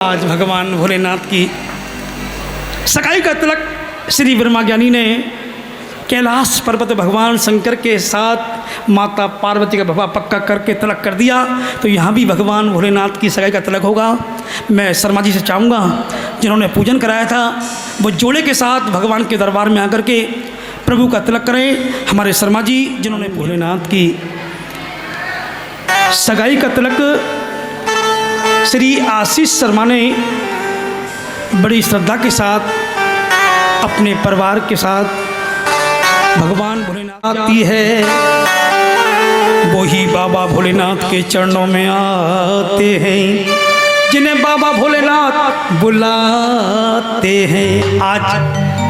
आज भगवान भोलेनाथ की सगाई का तिलक श्री ब्रह्मा ज्ञानी ने कैलाश पर्वत भगवान शंकर के साथ माता पार्वती का भवा पक्का करके तिलक कर दिया। तो यहाँ भी भगवान भोलेनाथ की सगाई का तिलक होगा। मैं शर्मा जी से चाहूँगा जिन्होंने पूजन कराया था वो जोड़े के साथ भगवान के दरबार में आकर के प्रभु का तिलक करें। हमारे शर्मा जी जिन्होंने भोलेनाथ की सगाई का तिलक श्री आशीष शर्मा ने बड़ी श्रद्धा के साथ अपने परिवार के साथ भगवान भोलेनाथ आती है, वो ही बाबा भोलेनाथ के चरणों में आते हैं जिन्हें बाबा भोलेनाथ बुलाते हैं। आज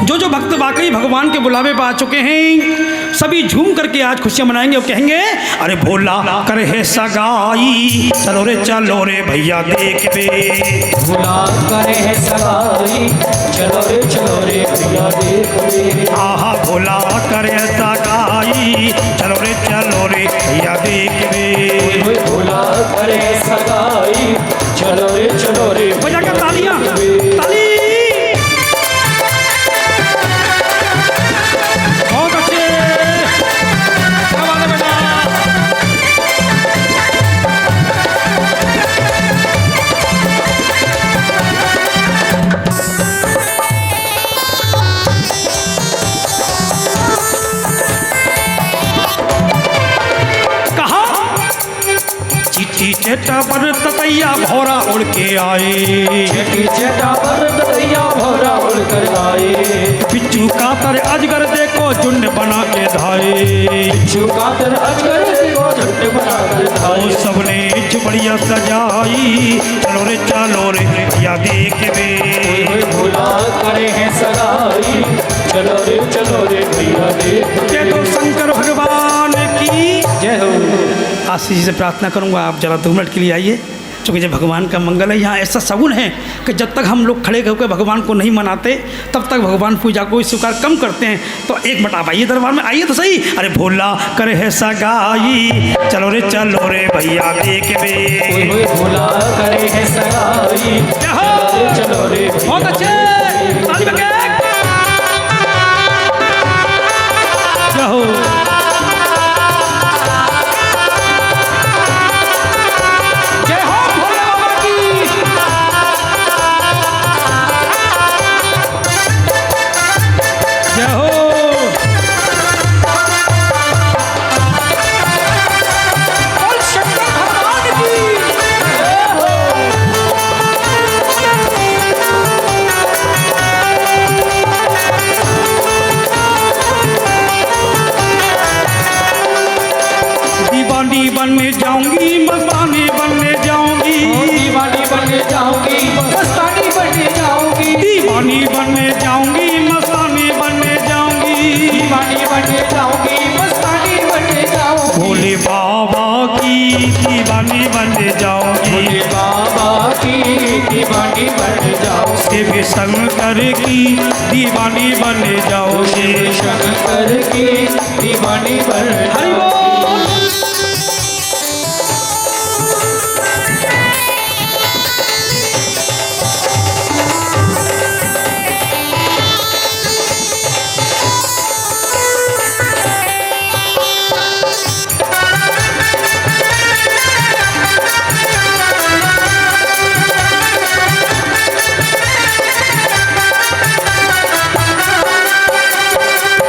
जो जो भक्त वाकई भगवान के बुलावे पर आ चुके हैं सभी झूम करके आज खुशियां मनाएंगे और कहेंगे अरे भोला करे है सगाई चलो रे भैया देख बे। भोला करे है सगाई चलो रे भैया देख बे। आहा भोला करे सगाई चलो रे भैया देख बे। भोला करे सगाई चलो रे बजा के तालियां ताली। बहुत अच्छे क्या बात है बेटा। चिट्ठी चेटा पर ततैया भौरा उड़ के आए। चिट्ठी चेटा पर ततैया भौरा उड़ कर आए। बिच्छू कातर अजगर देखो झुंड बना के धाए। बिच्छू कातर अजगर देखो झुंड बना कर धाए। सबने झुपड़िया सजाई चलो रे भैया देख बे। भोला करे है सगाई चलो रे भैया देख बे। जय हो शंकर भगवान की जय हो। आशीष जी से प्रार्थना करूंगा आप जरा 2 मिनट के लिए आइए क्योंकि जब भगवान का मंगल है। यहाँ ऐसा सगुन है कि जब तक हम लोग खड़े होकर भगवान को नहीं मनाते तब तक भगवान पूजा को स्वीकार कम करते हैं। तो 1 मिनट आप आइए दरबार में आइए तो सही। अरे भोला करे है सगाई चलो रे भैया देख बे। भोला करे है सगाई चलो रे। बहुत अच्छे ताली बजा के। जय हो बनने जाऊंगी मस्तानी बनने जाऊंगी। दीवानी बनने जाऊंगी मस्तानी बनने जाऊंगी। दीवानी बनने जाऊंगी मस्तानी बनने जाऊंगी। दीवानी बनने जाऊंगी मस्तानी बनने जाऊंगी। भोले बाबा की दीवानी बनने जाऊंगी। भोले बाबा की दीवानी बनने जाऊंगी। शिव शंकर की दीवानी बनने जाऊंगी। शंकर की दीवानी बनने जाऊंगी।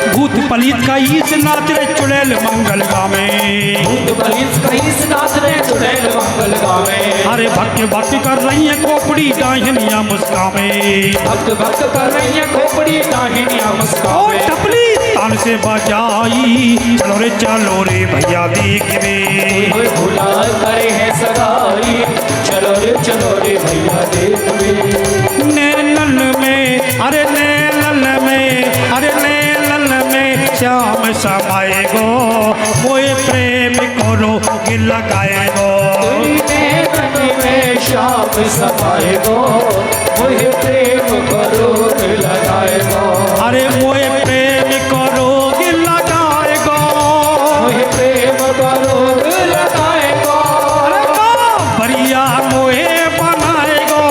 भूत पलीत का ईस नाच रे चुड़ैल मंगल गावे। भूत पलीत का ईस नाच रे चुड़ैल मंगल गावे। अरे भक्त भक्त कर रही है खोपड़ी डाहिनिया मुस्कावे। भक्त भक्त कर रही है खोपड़ी डाहिनिया मुस्कावे। टपली तान से बजाई चलो रे भैया देख बे। भोला करे है सगाई चलो रे भैया देख बे। नैनन में अरे नैनन में अरे नैनन में श्याम समाएगो मोए प्रेम करो लगाएगो। नैनन में श्याम समाएगो मोए प्रेम करो लगाएगो। अरे मोए प्रेम करो लगाएगो। मोए प्रेम करो लगाएगो। अरे बढ़िया मोए बनाएगो।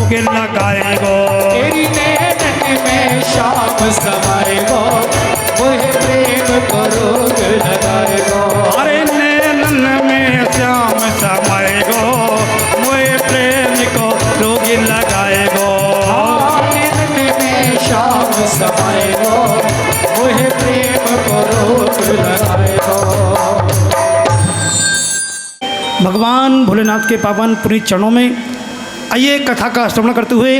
रोग लगाएगो। तेरी नैनन में श्याम समाएगो, मोहे प्रेम को रोग लगाएगो। अरे नैनन में श्याम समाएगो, मोहे प्रेम को रोग लगाएगो। नैनन में श्याम समाएगो, मोहे प्रेम को रोग लगाएगो। भगवान भोलेनाथ के पावन पुनीत चरणों में आइए कथा का श्रवण करते हुए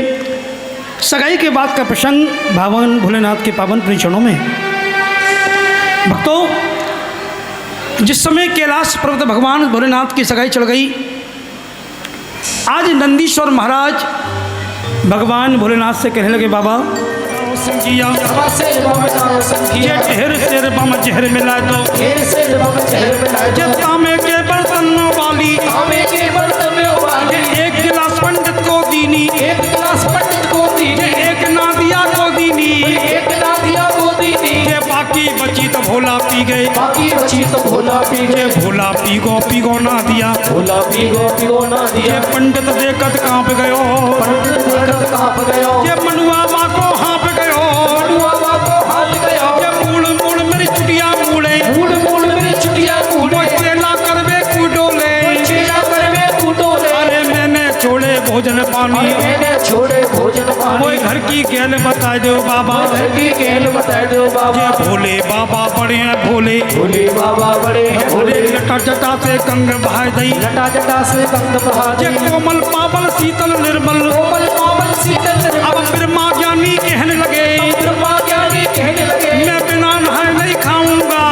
सगाई के बाद का प्रसंग भगवान भोलेनाथ के पावन पुनीत चरणों में। भक्तों, जिस समय कैलाश पर्वत भगवान भोलेनाथ की सगाई चढ़ गई, आज नंदीश्वर महाराज भगवान भोलेनाथ से कहने लगे, बाबा संगिया ये ढेर शेर बम जहर मिला दो, ये तांबे के बर्तन वाली एक गिलास पंडित को दीनी, एक नादिया को दीनी, ये बाकी बची तो भोला पी गए, ये भोला पीगो ना दिया, ये पंडित देखत कांप गयो, ये मनुआ को हाँप गयो, ये मूड़ मूड़ मेरी चुटिया मूड़े, वो चेला करवे कुडोले, अरे मैंने छोड़े भोजन पानी, वो घर की गेल बता दो बाबा, ये भोले बाबा बड़े हैं भोले, भोले लटा जटा से कंग बहाय दई, ये कोमल पावल शीतल निर्मल, अब ब्रह्मा ज्ञानी कहने लगे, मैं बिना नहाए नहीं खाऊंगा,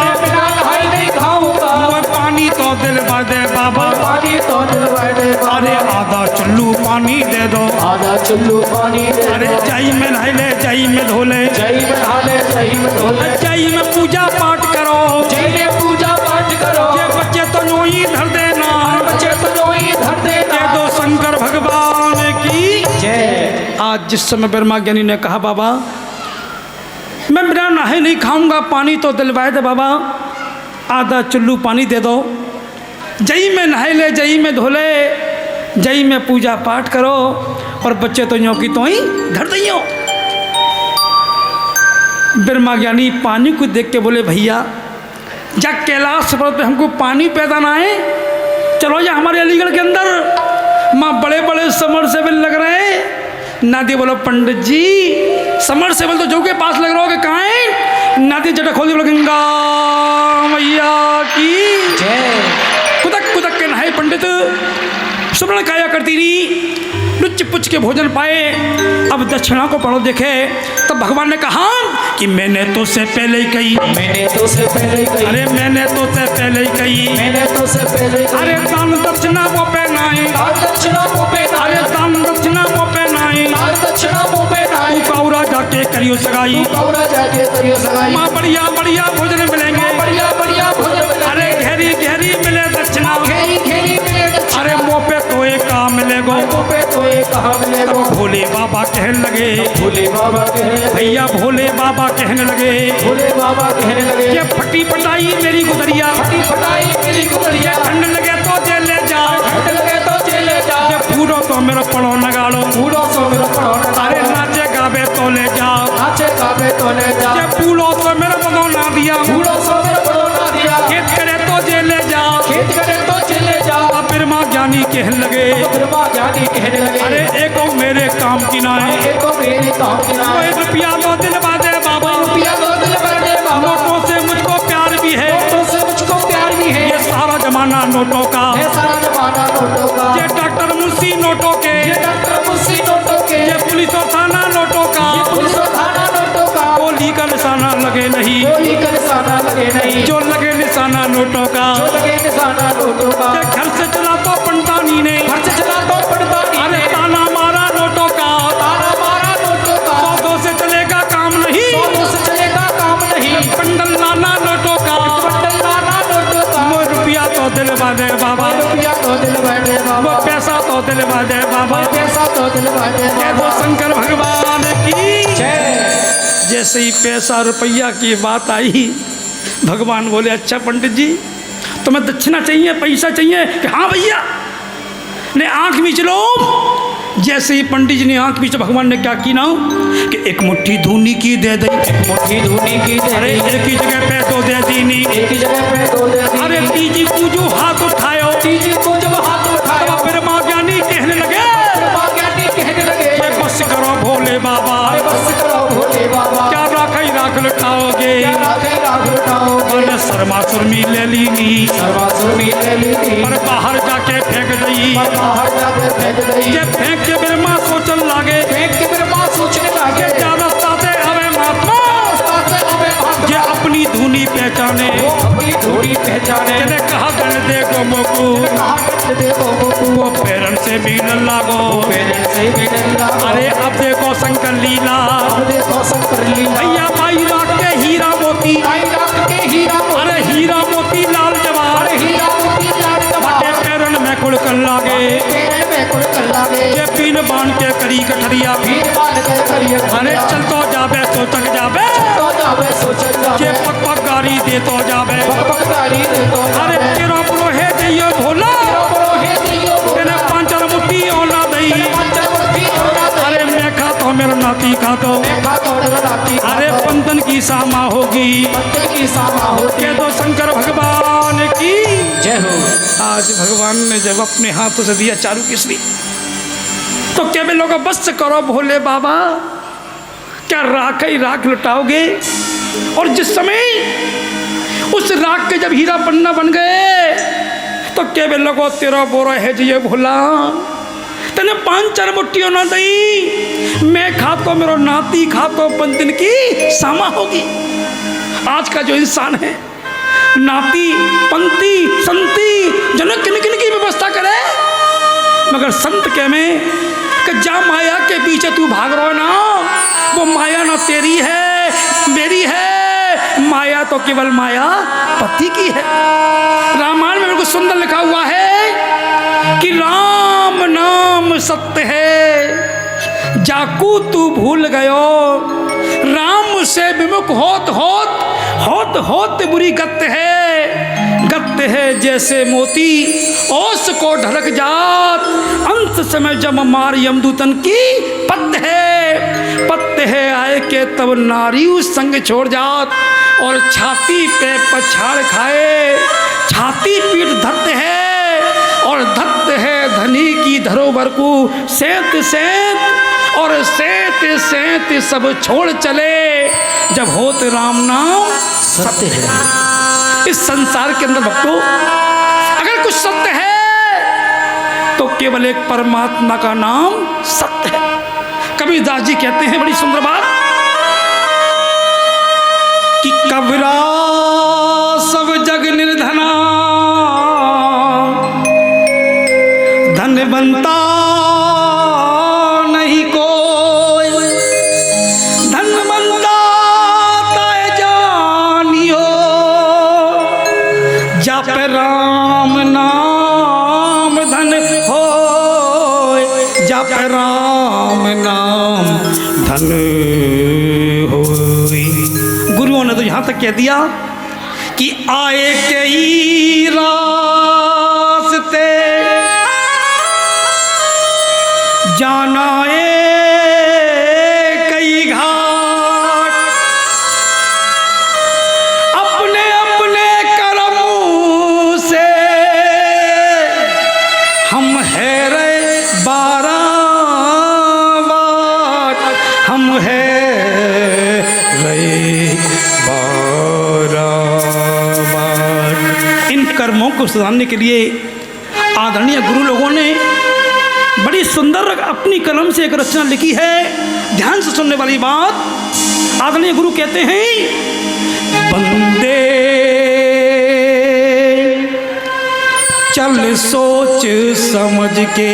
वो पानी तो दिलवा दे बाबा, अरे आधा चुल्लू पानी दे दो, अरे जाई में नहाए ले, जाई में धोले, जाई में पूजा पाठ करो, ये बच्चे तो नो ही धर देना, दे दो शंकर भगवान की जय। आज जिस समय ब्रह्मा ज्ञानी ने कहा, बाबा मैं बिना नहाए नहीं खाऊंगा, पानी तो दिलवाए दे बाबा, आधा चुल्लू पानी दे दो, जई में नहाए ले, जई में धोले, जई में पूजा पाठ करो, और बच्चे तो यूँ की तो ही धर दियो। ब्रह्मा ज्ञानी पानी को देख के बोले, भैया जब कैलाश पर्वत पे हमको पानी पैदा ना है, चलो या हमारे अलीगढ़ के अंदर माँ बड़े बड़े समरसेबल लग रहे हैं। नादी बोलो, पंडित जी समरसेबल तो जो के पास लग रहा हो, कहाँ है? नादी जटा खोल दी, बोलो गंगा मैया की जय। कुदक कुदक के नहाए पंडित, सुमरण काया करती नहीं, लुच्च पुच्च के भोजन पाए। अब दक्षिणा को पढ़ो देखे, तब भगवान ने कहा कि मैंने तो से पहले ही कही, अरे मैंने तो से पहले ही कही, अरे दान दक्षिणा वो पहनाई, अरे दान दक्षिणा वो पहनाई, तू कौरा जाके करियो सगाई, माँ बढ़िया बढ़िया भोजन मिलेंगे, अरे घेरी घेरी मिले दक्षिणा, अरे मुँह पे तो एक काम मिलेगो, भोले बाबा कहने लगे, भैया भोले बाबा कहने लगे, ये फटी पटाई मेरी गुदरिया, ठंड लगे तो जेल ले जाओ, ये पूरो तो मेरा पड़ो नगाड़ो, अरे नाचे गावे तो ले जाओ, ये पूरो तो मेरा पड़ो ना दिया, खेत करे तो जेल ले जाओ, ब्रह्मा ज्ञानी कहने लगे, अरे एको मेरे काम की ना है, एक रुपया तो दिलवा दे बाबा, नोटों से मुझको प्यार भी है, ये सारा जमाना नोटों का, ये डॉक्टर मुंशी नोटों के, ये पुलिस और थाना नोटों का, गोली का निशाना लगे नहीं, जो लगे निशाना नोटों का, घर से चला तो पंडानी ने, अरे ताना मारा नोटों का, सौदों से चलेगा काम नहीं, पंडल लाना नोटों का, वो रुपया तो दिलवा दे बाबा, वो पैसा तो दिलवा दे बाबा, जय हो शंकर भगवान की जय। जैसे ही पैसा रुपया की बात आई, भगवान बोले, अच्छा पंडित जी तुम्हें दक्षिणा चाहिए, पैसा चाहिए? कि हाँ भैया। ने आँख मीच लो, जैसे ही पंडित जी ने आंख बीच भगवान ने क्या की ना कि एक मुट्ठी धूनी की दे दी, मुट्ठी धूनी की दे अरे दी, एक ही जगह पे दो दे दी नी, एक ही जगह पे दो दे दी। अरे तीजी को जो हाथ उठायो, तीजी को जब हाथ उठाया, फिर माँ ज्ञानी कहने लगे माँ ज्ञानी कहने लगे, ये बस करो भोले बाबा, अरे बस करो भोले बाबा, क्या राख ही राख लुटाओगे, क्या राखे राख लुटाओगे। मैंने सरमासुरमी ले ली नी, सर्वासुर में ले ली थी, पर बाहर जाके फेंक दी, पर बाहर जाके फेंक दी। ये फेंक के मेरे माँ सोचन लागे फेंक के मेरे माँ सोचने लगे, क्या रास्ता से अबे महात्मा, रास्ता से अबे भाग ये अपनी धुनी पहचाने, वो अपनी धूड़ी पहचाने। मैंने कहा गण देखो मोकू, कहा गण देखो मोकू, वो पैरन से मिलन लागो, पहले से भी डंडा। अरे अब देखो शंकर लीला, अब देखो शंकर लीला, भैया भाई रात के हीरा मोती, आई रात के हीरा मोती, अरे हीरा मोती लाल जवाहर, अरे हीरा मोती लाल बटे जवाहर, पैरन में कुड़कन लागे, तेरे में कुड़कल लागे, ये पीन बांध के करी कठरिया, भीड़ बांध के करिए अरे चल तो जाबे तो तक जाबे, तो जावे सोचल ये जावे, पक पक गाड़ी दे तो जाबे, बकबकदारी दे तो अरे जावे। तेरा पुरो है जइयो भोला, बोलो हे दियो बोलो, तेने पांचल मुट्ठी ओला दई, पंचल मुट्ठी ओला दे, अरे मैं खाता मेरा नाती खाता, देखा तो राती, अरे पंदन की सामा होगी, पत्ते की सामा होती। के तो शंकर भगवान की। जय हो। आज भगवान ने जब अपने हाथों से दिया चारू किसली, तो क्या वे लोग बस करो भोले बाबा, क्या राख ही राख लुटाओगे। और जिस समय उस राख के जब हीरा पन्ना बन गए, तो क्या वे लोगों तेरा बोरा है जी भोला, तेने 5-4 मुट्ठियों ना दई, मैं खातो मेरा नाती खातो पंदिन की सामा होगी। आज का जो इंसान है नाती पंक्ति संति जनक किन किन की व्यवस्था करे, मगर संत के में कि जा माया के पीछे तू भाग रहा है ना, वो माया ना तेरी है मेरी है, माया तो केवल माया पति की है। रामायण में बिल्कुल सुंदर लिखा हुआ है कि राम नाम सत्य है, जाकू तू भूल गयो, राम से विमुख होत बुरी गत्य है जैसे मोती ओस को ढलक जात, अंत समय जब मार यमदूतन की पत्त है आए के तब नारी उस संग छोड़ जात, और छाती पे पछाड़ खाए छाती पीठ धत्त है, और धत्त है धनी की धरोहर को सेत और सेत सब छोड़ चले, जब होत राम नाम सत्य है। इस संसार के अंदर भक्तों अगर कुछ सत्य है तो केवल एक परमात्मा का नाम सत्य है। कबीरदास जी कहते हैं बड़ी सुंदर बात कि कबीरा सब जग निर्धना, धनवंता नहीं कोई, धनवंता तय जानियो, जप राम नाम धन होय, जप राम नाम धन होय। गुरुओं ने तो यहाँ तक कह दिया कि आए कई रास्ते जाना कई घाट, अपने अपने कर्म से हम है रे 12 बाट, हम है रे 12 बाट। इन कर्मों को सुधारने के लिए आदरणीय गुरु लोगों ने बड़ी सुंदर अपनी कलम से एक रचना लिखी है। ध्यान से सुनने वाली बात, आदरणीय गुरु कहते हैं बंदे चल सोच समझ के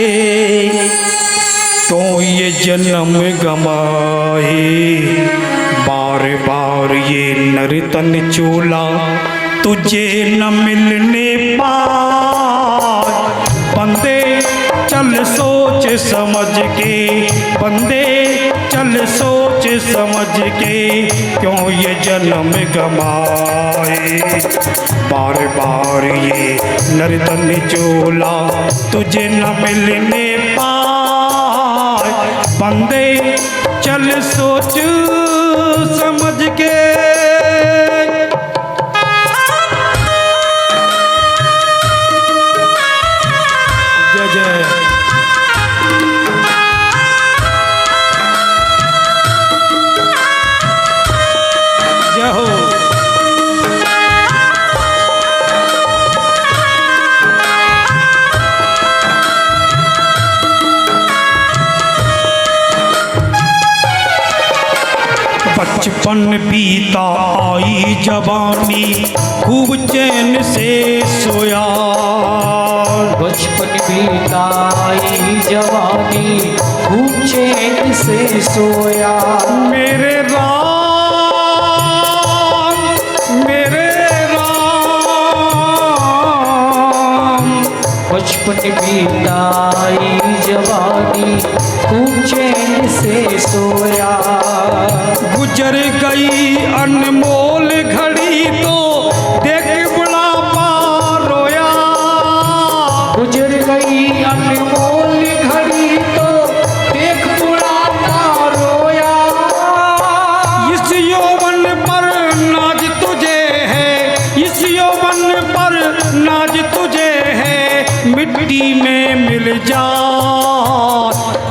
तो ये जन्म गमाए, बार बार ये नर्तन चोला तुझे न मिलने पाए। बंदे चल सोच समझ के, बंदे चल सोच समझ के क्यों ये जन्म गमाए, बार बार ये नर्तन चोला तुझे न मिलने पाए। बंदे चल सोच समझ के। जय जय। जय हो। बचपन बीता आई जवानी खूब चैन से सोया। बचपन बीता आई जवानी खूब चैन से सोया। मेरे राम मेरे राम। बचपन बीता आई जवानी खूब चैन से सोया। गुजर गई अनमोल घड़ी तो देख बुढ़ापा रोया। गुजर गई अनमोल घड़ी तो देख बुढ़ापा रोया। इस यौवन पर नाज तुझे है, इस यौवन पर नाज तुझे है, मिट्टी में मिल जा।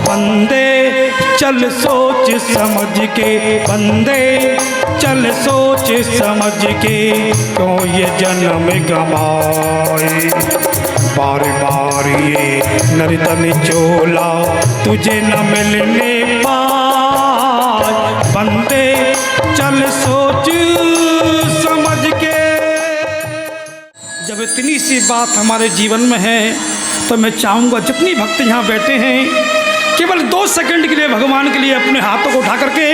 बंदे चल सोच समझ के, बंदे चल सोच समझ के, क्यों ये जन्म गमाए। बार बार ये नर्तन चोला तुझे न मिलने पाए। बंदे चल सोच समझ के। जब इतनी सी बात हमारे जीवन में है तो मैं चाहूँगा जितनी भक्त यहाँ बैठे हैं केवल 2 सेकंड के लिए भगवान के लिए अपने हाथों को उठा करके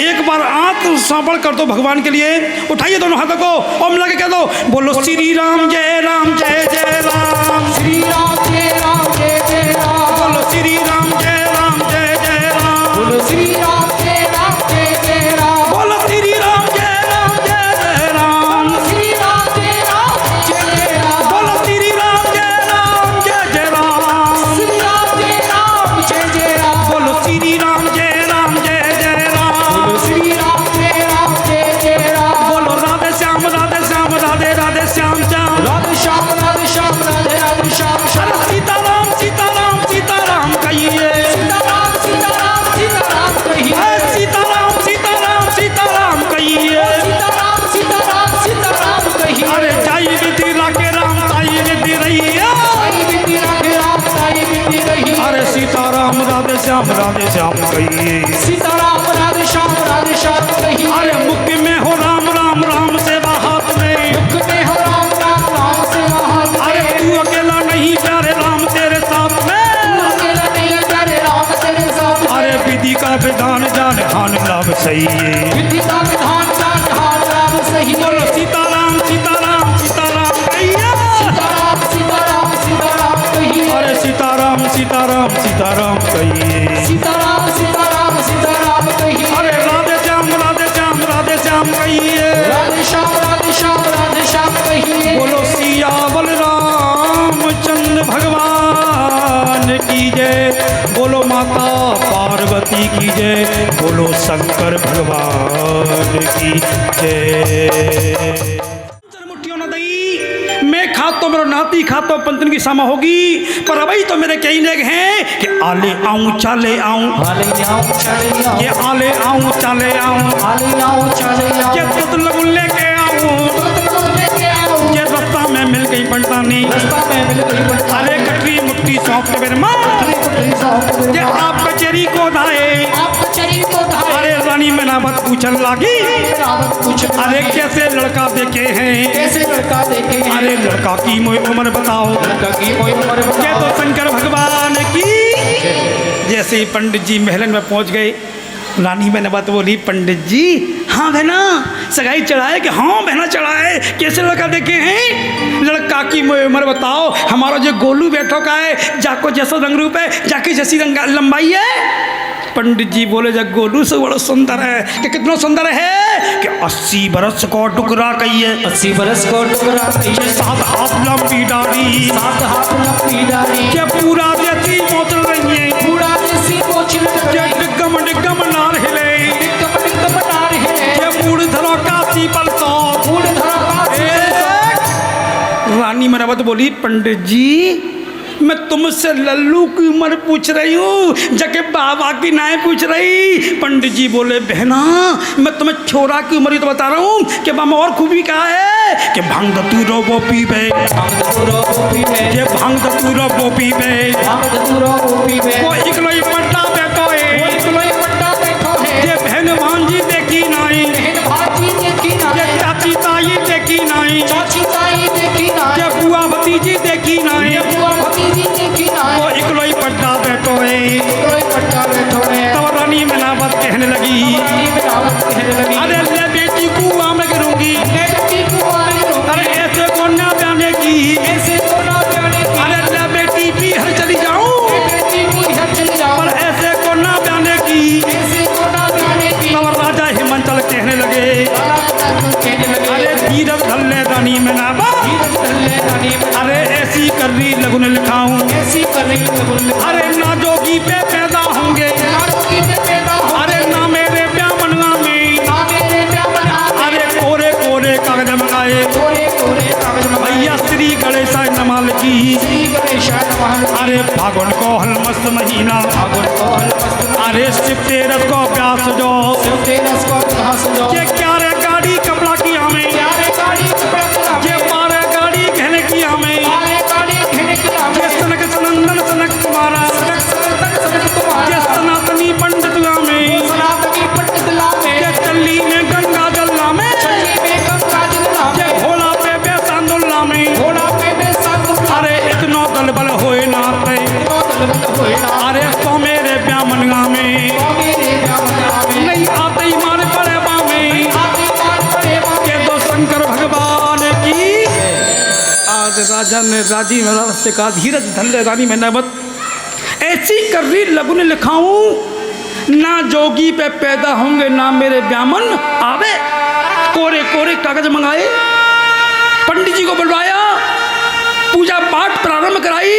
एक बार आंख सांपड़ कर दो भगवान के लिए। उठाइए दोनों हाथों को और मिला के कह दो, बोलो श्री राम जय राम जय जय राम। श्री राम जय राम जय जय राम। बोलो श्री राम जय राम जय जय राम। बोलो श्री राम जय राम जय जय राम। बोलो श्री राम जय राम जय जय राम। श्री राम जय राम जय जय राम। बोलो श्री राम जय राम जय जय राम। श्री राम जय राम जय जय राम। बोलो श्री राम जय राम जय जय राम। बोलो श्री राम जय राम जय जय राम। बोलो राधे श्याम राधे राधे श्याम श्याम। राधे श्याम राधे श्याम राधे राधे श्याम श्याम। अरे सीताराम सीताराम सीताराम कहिए। सीताराम सीताराम सीताराम कहिए। सीताराम सीताराम सीताराम कहिए। सीताराम सीताराम सीताराम कहिए। अरे जाई विधि राखे राम साई विधि रहिए। साई विधि राखे राम साई विधि रहिए। अरे सीताराम राधे श्याम कहिए। सीताराम राधे श्याम कहिए। अरे मुख में हो राम राम राम सेवा हाथ में। मुख में हो राम राम राम सेवा हाथ में। अरे तू अकेला नहीं प्यारे राम तेरे साथ में। तू अकेला नहीं प्यारे राम तेरे साथ में। अरे विधि का विधान जान खान लाभ सही है। विधि का विधान जान खान लाभ सही। बोलो सीताराम सीताराम सीताराम कहिए। सीताराम सीताराम सीताराम कहिए। अरे सीताराम सीताराम सीताराम कहिए। सीताराम सीताराम सीताराम कहिए। अरे राधे श्याम कहिए। राधे श्याम कहिए। बोलो सिया बलराम चंद्र भगवान की जय। बोलो माता पार्वती की जय। बोलो शंकर भगवान की जय। मुट्ठियों न दई मैं खा तो मेरा नाती खा तो पंतन की सामा होगी, पर अभी तो मेरे कई लेग हैं कि आले आऊं चाले आऊं। हाले आऊं चले आऊं। ये आले आऊं चाले आऊं। हाले आऊं चले आऊं। ये तुत लगुन लेके आऊं। लेके आऊं। ये रास्ता में मिल गई पंटानी। रास्ता में मिल गई बंटा। अरे कटरी मुट्ठी सौंप के मेरे माँ। ये आप कचेरी को धाए। आप कचरी को धाए। अरे रानी मैनावत पूछन लागी। रावत पूछ। अरे कैसे लड़का देखे हैं। कैसे लड़का देखे हैं। अरे लड़का की मोई उम्र बताओ। लड़का की मोई उम्र क्या बताओ। तो शंकर भगवान की। जैसे ही पंडित जी महलन में पहुंच गए, रानी मैनावत बोली, पंडित जी हाँ बहना सगाई चढ़ाए कि हाँ बहना चढ़ाए। कैसे लड़का देखे हैं। लड़का की मोई उम्र बताओ। हमारा जो गोलू बैठो का है, जाको जैसा रंग रूप है, जाके जैसी लंबाई है। पंडित जी बोले, जब गोलू से बड़ा सुंदर है। कि कितना सुंदर है कि 80 बरस को टुकड़ा कहिए। 80 बरस को टुकड़ा कहिए। 7 हाथ लंबी दाढ़ी। 7 हाथ लंबी दाढ़ी। के पूरा देसी मोचल रही है। पूरा देसी मोचल के निगम नार हिले निगम निगम नार हिले ये मूढ़धरों का पीपल तो मूढ़धरों का पीपल तो। रानी मरावत बोली पंडित जी मैं तुमसे लल्लू की उम्र पूछ रही हूँ जबकि बाबा की नाय पूछ रही। पंडित जी बोले बहना मैं तुम्हें छोरा की उम्र ही तो बता रहा हूँ कि बाबा और खूबी कहा है कि भांग धतूरो वो पीबे ये भांग धतूरो वो पीबे वो इकलोई पट्टा बैठो है ये बहन भांजी देखी नाई ये चाची ताई देखी नाई ये बुआ भतीजी देखी नाई वो इकलोई पट्टा बैठो है। तब रानी मनावत कहने लगी अरे ले बेटी कुआं में गिरूंगी अरे ऐसे को ना जाने की अरे ले बेटी पीहर चली जाऊं पर ऐसे को ना जाने की। तब राजा हिमाचल कहने लगे अरे तीरथ धल्ले रानी मनावत अरे ऐसी करनी लगुन लिखाऊं अरे ना जोगी पे पैदा होंगे अरे ना मेरे ब्यामनवा में अरे कोरे कोरे कागज मंगाए भैया श्री गणेश नमाल की अरे फागुन को हलमस्त महीना अरे शिव तेरस को प्यास जो ये क्या रे गाड़ी कपड़ा की हमें ये मारे गाड़ी कहने की हमें ये सनक सनंदन सनक तुम्हारा ये सनातनी पंडित में ये चल्ली में गंगा जल्ला में ये घोड़ा पे बेसांदुल्ला में अरे इतनो दल बल होए नाते अरे तो मेरे ब्यामनगा में नहीं आते ही मारे पड़े बामे के दो शंकर भगवान की। आज राजा ने राजी में से कहा धीरज धल्ले रानी में नबत ऐसी कर्री लगुन लिखाऊं ना जोगी पे पैदा होंगे ना मेरे ब्यामन आवे। कोरे कोरे कागज मंगाए पंडित जी को बुलवाया पूजा पाठ प्रारंभ कराई।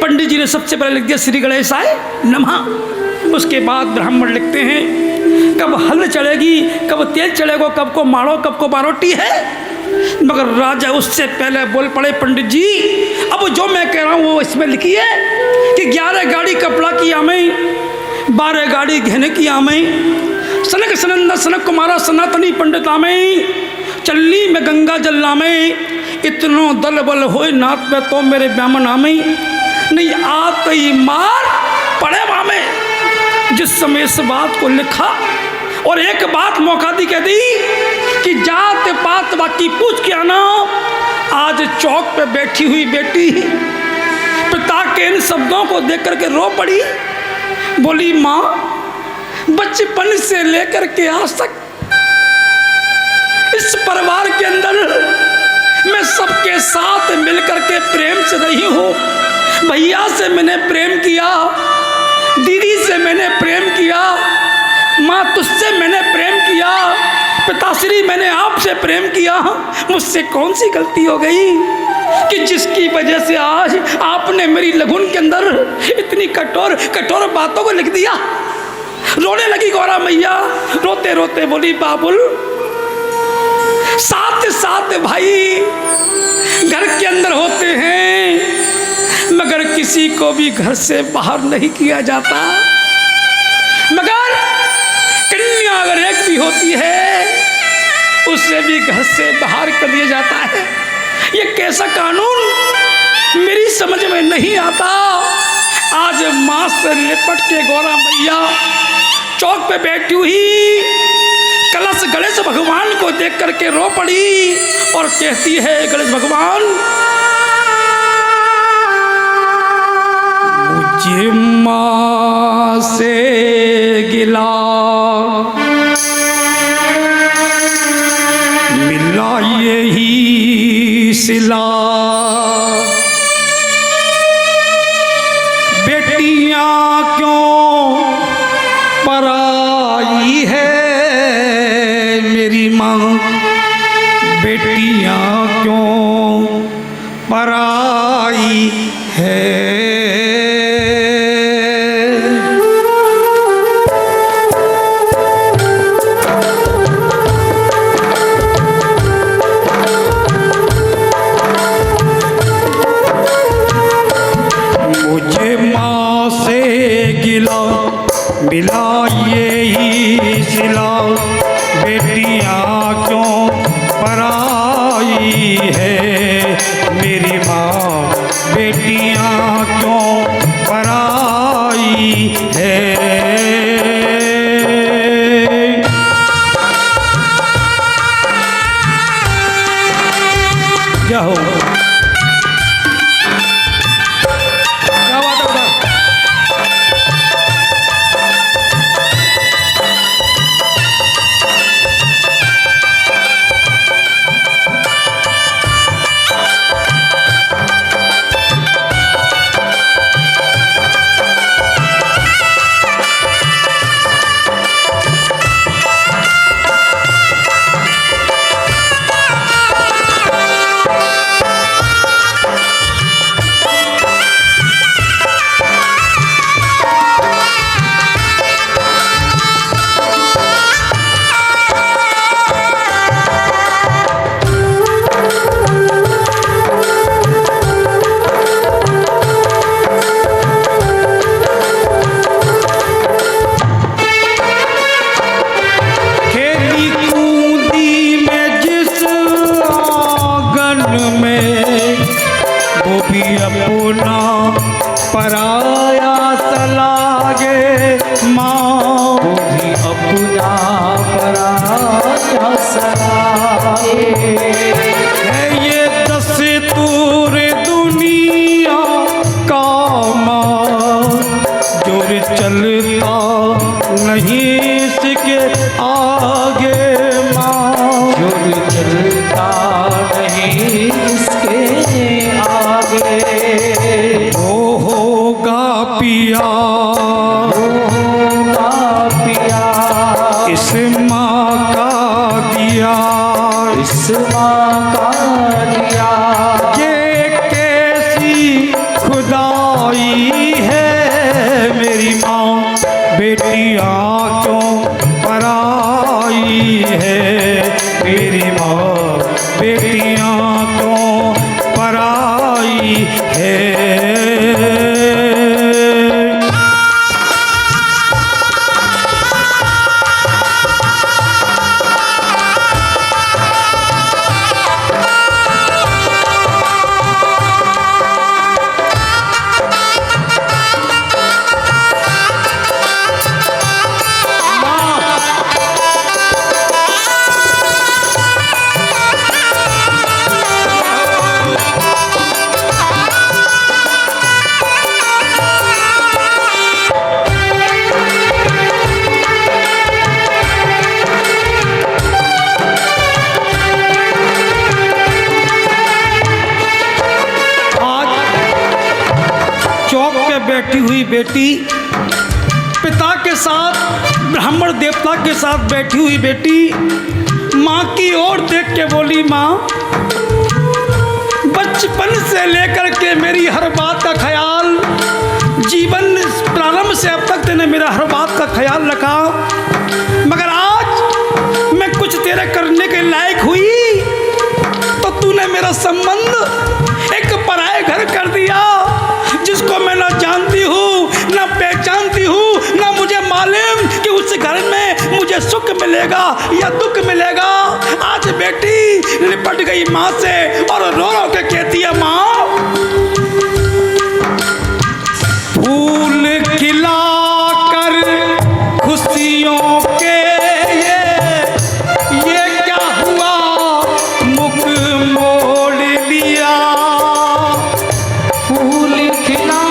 पंडित जी ने सबसे पहले लिख दिया श्री गणेशाय नमः। उसके बाद ब्राह्मण लिखते हैं कब हल चढ़ेगी कब तेल चढ़ेगा कब को मारो कब को बारोटी है। मगर राजा उससे पहले बोल पड़े पंडित जी अब जो मैं कह रहा हूँ वो इसमें लिखिए कि 11 गाड़ी कपड़ा की आमई 12 गाड़ी गहने की आमई सनक सनंदा सनक कुमारा सनातनी पंडित आमई चल्ली में गंगा जल्ला में इतनो दल बल होए नाथ में तो मेरे ब्राह्मण आमई नहीं आते मार पड़े मामे। जिस समय इस बात को लिखा और एक बात मौका दी कह दी कि जात पात बाकी पूछ के आना। आज चौक पे बैठी हुई बेटी पिता के इन शब्दों को देख करके रो पड़ी। बोली माँ बचपन से लेकर के आज तक इस परिवार के अंदर मैं सबके साथ मिलकर के प्रेम से रही हूँ। भैया से मैंने प्रेम किया दीदी से मैंने प्रेम किया माँ तुझसे मैंने प्रेम किया पिताश्री मैंने आपसे प्रेम किया। मुझसे कौन सी गलती हो गई कि जिसकी वजह से आज आपने मेरी लगुन के अंदर इतनी कठोर कठोर बातों को लिख दिया। रोने लगी गौरा मैया रोते रोते बोली बाबुल साथ साथ भाई घर के अंदर होते हैं मगर किसी को भी घर से बाहर नहीं किया जाता। मगर कन्या अगर एक भी होती है उसे भी घर से बाहर कर दिया जाता है। ये कैसा कानून मेरी समझ में नहीं आता। आज माँ से लिपट के गौरा मैया चौक पे बैठी हुई कलश गणेश भगवान को देख करके रो पड़ी और कहती है गणेश भगवान मुझे माँ से गिला मिला यही सिला बेटियां क्यों पराई है मेरी माँ बेटियां क्यों पराई है। खिला बेटियां क्यों पराई है मेरी माँ बेटियां क्यों पराई है। क्या हो क्या बात है बता? अपना पराया सलागे माँ भी अपना पराया सलागे है ये दस्तूर दुनिया का माँ जोर चलता नहीं इसके आगे माँ जोर चलता नहीं इसके आगे वो होगा पिया इस माँ का दिया इस माँ का दिया ये कैसी खुदाई है मेरी माँ बेटियां क्यों पराई है मेरी माँ बेटियां क्यों पराई है। बैठी हुई बेटी पिता के साथ ब्राह्मण देवता के साथ बैठी हुई बेटी माँ की ओर देख के बोली, माँ बचपन से लेकर के मेरी हर बात का ख्याल, जीवन प्रारंभ से अब तक तूने मेरा हर बात का ख्याल रखा, मगर आज मैं कुछ तेरे करने के लायक हुई तो तूने मेरा संबंध एक पराये घर कर दिया, जिसको मैं ना जानती हूँ ना पहचानती हूँ, ना मुझे मालूम कि उस घर में मुझे सुख मिलेगा या दुख मिलेगा। आज बेटी लिपट गई माँ से और रो रो के कहती है, माँ फूल खिला कर खुशियों के ये क्या हुआ मुख मोड़ लिया। फूल खिला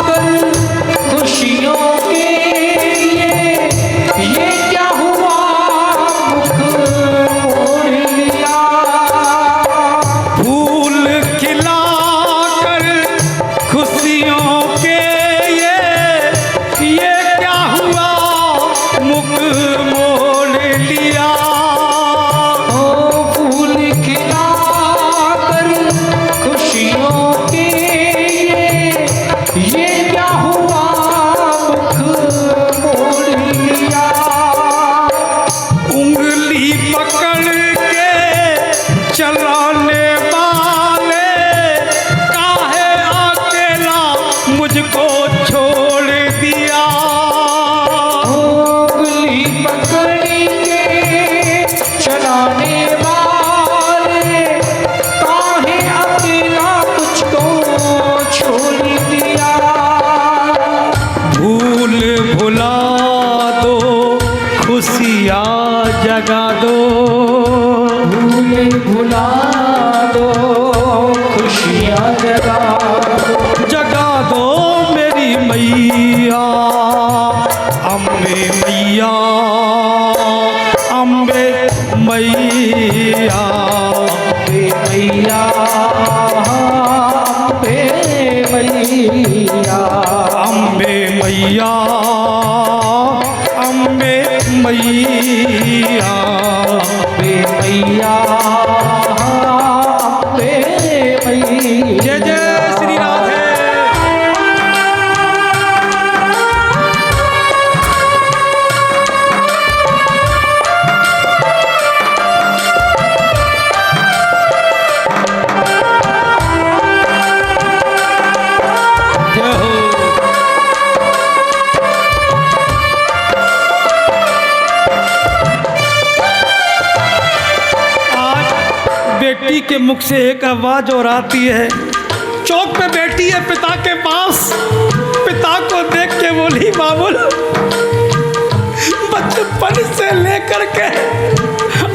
कर खुशियों के ये क्या हुआ मुख मोड़ लिया। फूल खिला अग्नि के चलाने वाले, काहे अकेला मुझको छोड़ दिया। भूल भुला दो, खुशियाँ जगा दो, भूल भुला दो, खुशियाँ जगा दो, जगा दो मेरी मैया, अम्बे मैया, अम्बे मैया, अम्बे मैया, अम्बे मैया, अम्बे मैया, अम्बे मैया, अम्बे मैया, अम्बे मैया। जय जय श्री राधे। जय हो। बेटी के मुख से एक आवाज और आती है। चौक पे बैठी है पिता के पास, पिता को देख के बोली, बाबुल बचपन से लेकर के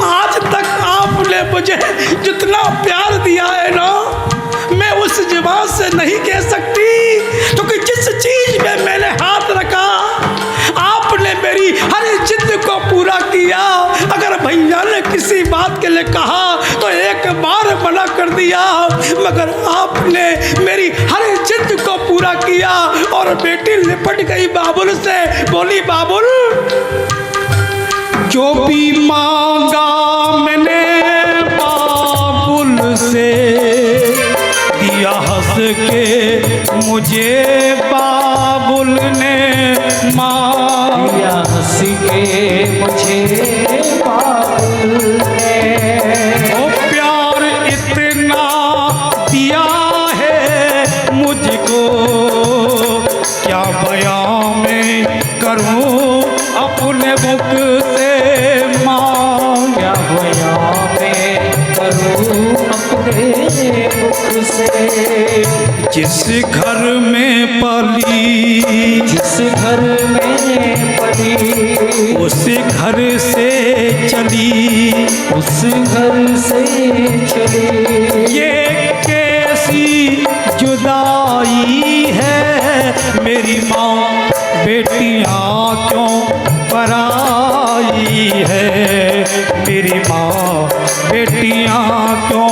आज तक आपने मुझे जितना प्यार दिया है ना, मैं उस जुबान से नहीं कह सकती, क्योंकि जिस चीज में मैंने हाथ रखा आपने मेरी हर जिद को पूरा किया। अगर भैया ने किसी बात के लिए कहा तो एक बार मना कर दिया, मगर आपने मेरी हर जिद को पूरा किया। और बेटी लिपट गई बाबुल से, बोली, बाबुल जो भी मांगा मैंने बाबुल से, दिया हंस के मुझे बाबुल ने दिया हंस के मुझे बाबुल ने। ओ प्यार इतना दिया है मुझको, क्या बयां में करूं अपने मुख से मांग, क्या बयां में करूं अपने मुख से। जिस घर में पली, जिस घर में पली, उस घर से चली, उस घर से चली। ये कैसी जुदाई है मेरी माँ, बेटियाँ क्यों पराई है मेरी माँ, बेटियाँ क्यों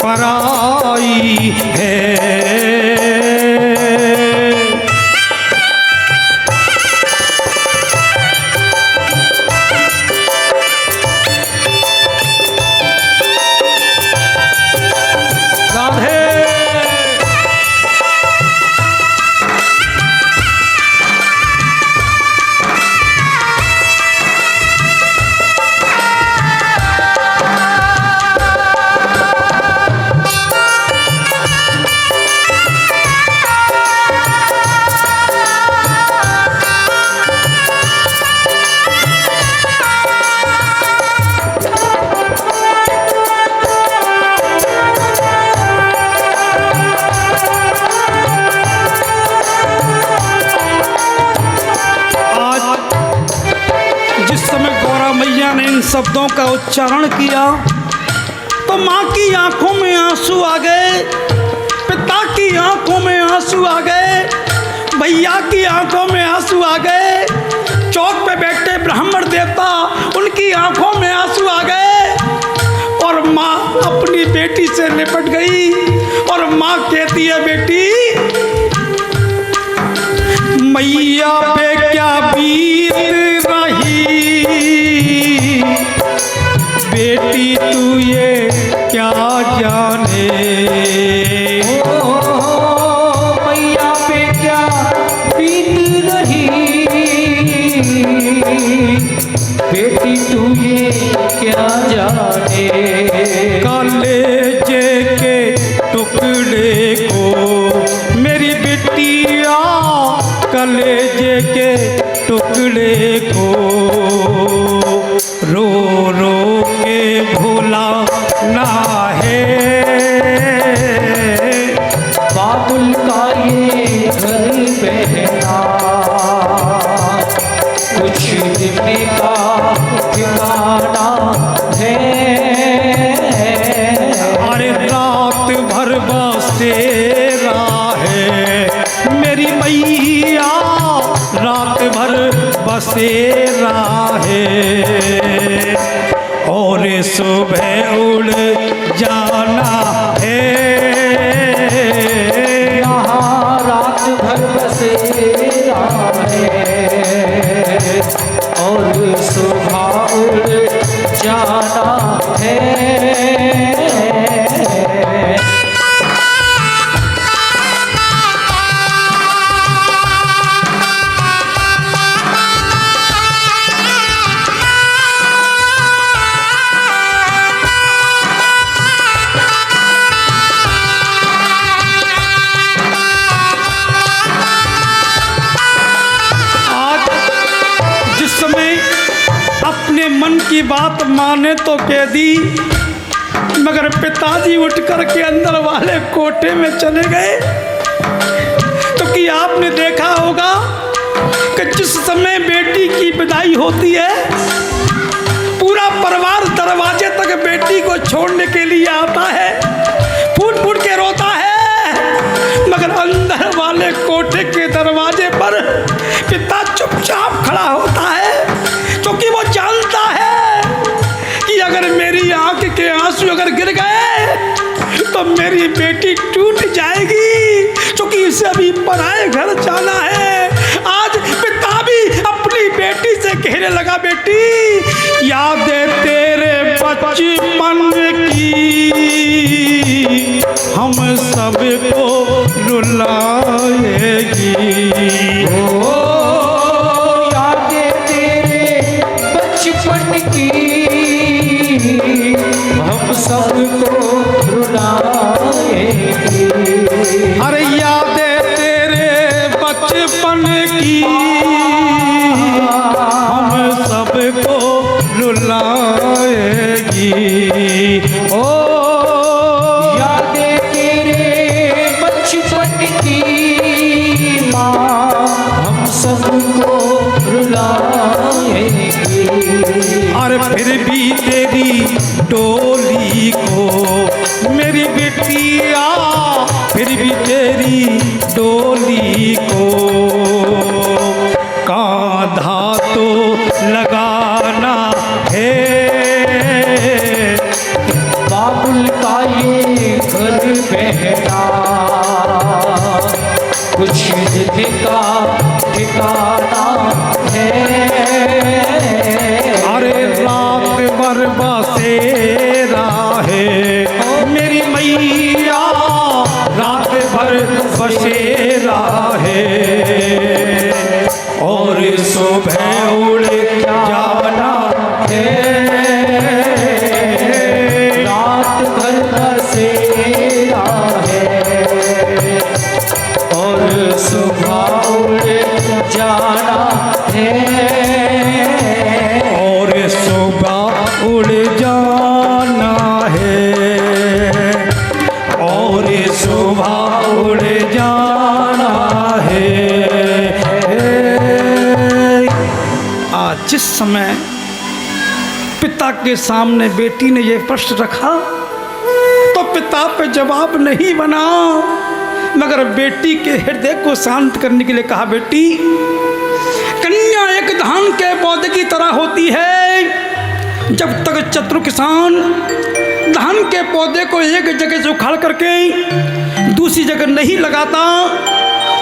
पराई है। शब्दों का उच्चारण किया तो माँ की आंखों में आंसू आ गए, पिता की आंखों में आंसू आ गए, भैया की आंखों में आंसू आ गए, चौक पे बैठे ब्राह्मण देवता उनकी आंखों में आंसू आ गए। और माँ अपनी बेटी से निपट गई और माँ कहती है, बेटी मैया पे क्या बीत रही, बेटी तू ये क्या जाने। मैया पे क्या बीत रही, बेटी तू ये क्या जाने। कलेजे के टुकड़े को मेरी बिटिया, कलेजे के टुकड़े को सुबह उड़ जाना है, यहाँ रात भर बसेरा है और सुबह उड़ जाना है। अपने मन की बात माने तो कह दी, मगर पिताजी उठ कर के अंदर वाले कोठे में चले गए। तो कि आपने देखा होगा कि जिस समय बेटी की विदाई होती है पूरा परिवार दरवाजे तक बेटी को छोड़ने के लिए आता है, फूट फूट के रोता है, मगर अंदर वाले कोठे के दरवाजे पर पिता चुपचाप खड़ा होता है, क्योंकि वो जानता है कि अगर मेरी आंख के आंसू अगर गिर गए तो मेरी बेटी टूट जाएगी, क्योंकि इसे अभी पराए घर जाना है। आज पिता भी अपनी बेटी से कहने लगा, बेटी यादें तेरे बचपन की हम सबको रुलाएगी, हम सबको रुलाएगी। अरे यादें तेरे बचपन की हम सबको रुलाएगी, ओ यादें तेरे बचपन की माँ हम सबको रुलाएगी। और फिर भी तेरी डोली को मेरी बेटिया, फिर भी तेरी डोली को कांधा तो लगाना है, बाबुल का ये घर बहना कुछ दिन का ठिकाना है। अरे रात भर बसेरा है मेरी मैया, रात भर बसेरा है और सुबह उड़ जाना है, रात भर बसेरा है और सुबह उड़ जाना है, और सुबह उड़ जाना है, और सुबह उड़ जाना है। आज जिस समय पिता के सामने बेटी ने यह प्रश्न रखा तो पिता पे जवाब नहीं बना, मगर बेटी के हृदय को शांत करने के लिए कहा, बेटी कन्या एक धान के पौधे की तरह होती है, जब तक चतुर किसान धान के पौधे को एक जगह से उखाड़ करके दूसरी जगह नहीं लगाता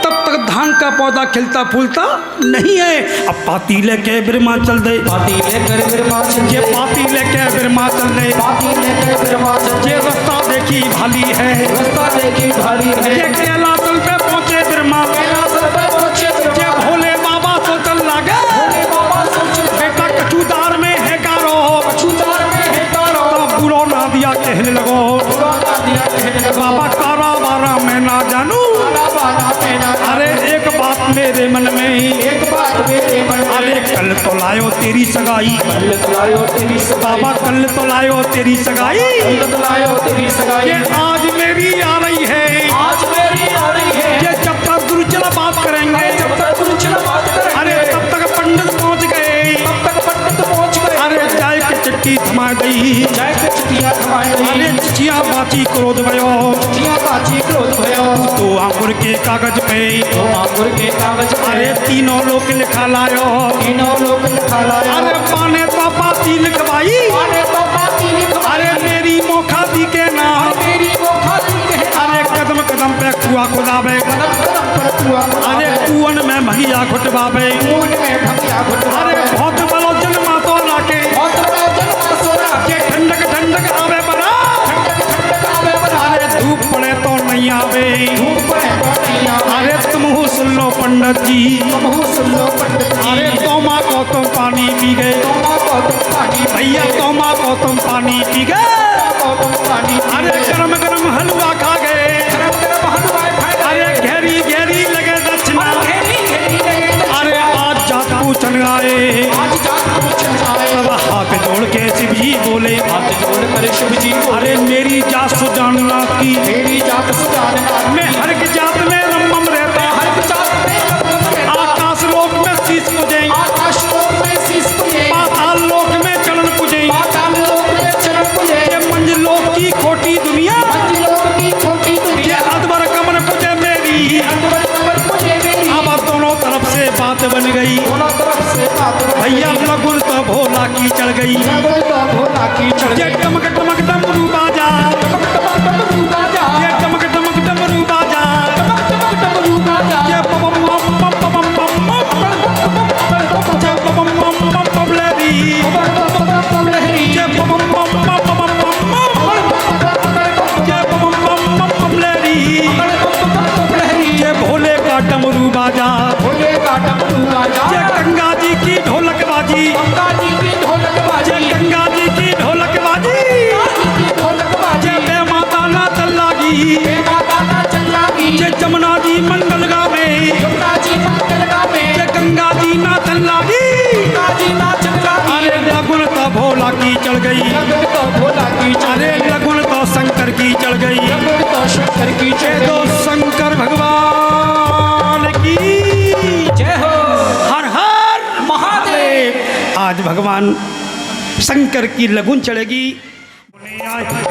तब तक धान का पौधा खिलता फूलता नहीं है। अब पाती लेके बिरमा चल दे, पाती लेकर बिरमा चल ये पाती लेके बिरमा चल दे, पाती लेकर बिरमा चल ये रास्ता देखी भाली है, रास्ता देखी भारी है, ये केला तल पे पहुंचे बिरमा, केला तल पे पहुंचे ये भोले बाबा तो चल लागे, भोले बाबा सोच बेटा कचूदार में है कारो, कचूदार में है कारो, बुरो ना दिया कहने लगो, बुरा ना दिया कहने लगो, बाबा कारा बारा मैं ना जानू, बाला बाला में ना अरे एक बात मेरे मन में, एक बात मेरे मन में, अरे कल तो लायो तेरी सगाई, कल तो लायो तेरी सगाई, बाबा कल तो लायो तेरी सगाई, कल तो लायो तेरी सगाई, ये आज मेरी आ रही है, आज मेरी आ रही है, ये जब तक गुरुचला बात करेंगे, जब तक गुरुचला बात करेंगे, अरे तब तक पंडित पहुंच गए, तब तक पंडित पहुंच गए, अरे चाय की चिट्ठी थमा गई, जय के चिट्ठियां थमाई गई, अरे चिट्ठियां बाची क्रोध भयो, चिट्ठियां बाची क्रोध भयो, तो आंगुर के कागज पे, तो आंगुर के कागज पे, अरे तीनों लोग लिखा लायो, तीनों लोग लिखा लायो, अरे पाने तो पाती लिखवाई, पाने तो दी लिखवाई, अरे मेरी मोखा दी के नाम, मेरी मोखा दी के नाम, अरे कदम कदम पे कुआ खुदावे, कदम कदम पर कुआ खुदावे, अरे कुअन में भगिया खुटवावे, कुएं में भगिया खुटवावे, अरे बहुत बलो जन्मा तो लाके बहुत बड़ा जन्मा सोना के, ठंडक ठंडक आवे बना, ठंडक आवे बना, अरे धूप पड़े तो नहीं आवे, धूप पड़े तो नहीं आवे, अरे तुम हो सुन लो पंडित जी, तुम सुन लो पंडित जी, अरे तोमा को तुम पानी पी गए, तोमा को तुम पानी भैया तोमा को तुम पानी पी गए, को तुम पानी अरे गरम गरम हलवा खा गए, गरम गरम हलवा खाए, अरे घेरी घेरी लगे दक्षिणा, घेरी घेरी लगे, अरे आज जात पूछन आए, आज जात पूछन आए, तब हाथ जोड़ के शिव जी बोले, हाथ जोड़ कर शिव जी बोले, अरे मेरी जात सुजानना की, मेरी जात सुजानना, मैं हर एक जात में रमम रहता, हर एक जात में रमम रहता, आकाश लोक में शीश पूजे, आकाश लोक में शीश पूजे, पाताल लोक में चरण पूजे, पाताल लोक में चरण पूजे, ये मंज लोक की खोटी दुनिया, मंज लोक की खोटी ये दुनिया, अदबर कमर पूजे मेरी, अकबर कमर पूजे मेरी, अब दोनों तरफ से बात बन गई, दोनों तरफ से बात बन गई, भैया लगुन तो भोला की चढ़ गई, लगुन तो भोला की चढ़ ये गई, टमक टमक डमरू बाजा, टमक टमक डमरू बाजा, ये टमक टमक डमरू बाजा, टमक टमक डमरू बाजा, ये पम पम पम पम पम पम, ये पम पम पम पम लेरी, लहरी, ये पम पम पम पम पम पम, ये पम पम पम पम लेरी, लहरी, ये भोले का डमरू बाजा, भोले का डमरू बाजा, ये गंगा जी की ढोलक बाजी, गंगा जी की ढोलक बाजी, ये गंगा जी की ढोलक बाजी, ढोलक बाजी, ये बे माता ना चल्लागी, माता ना चल्लागी, ये जमुना जी मंगल गावे, यमुना जी मंगल गावे, ये गंगा जी ना चल्लागी, गंगा जी ना चल्लागी, अरे लगुन तो भोला की चढ़ गई, लगन तो भोला की चढ़ अरे गई, लगुन तो शंकर की चढ़ गई, लगन तो शंकर की ये चढ़ तो गई, शंकर भगवान की जय हो हर हर महादेव। आज भगवान शंकर की लगुन चढ़ेगी,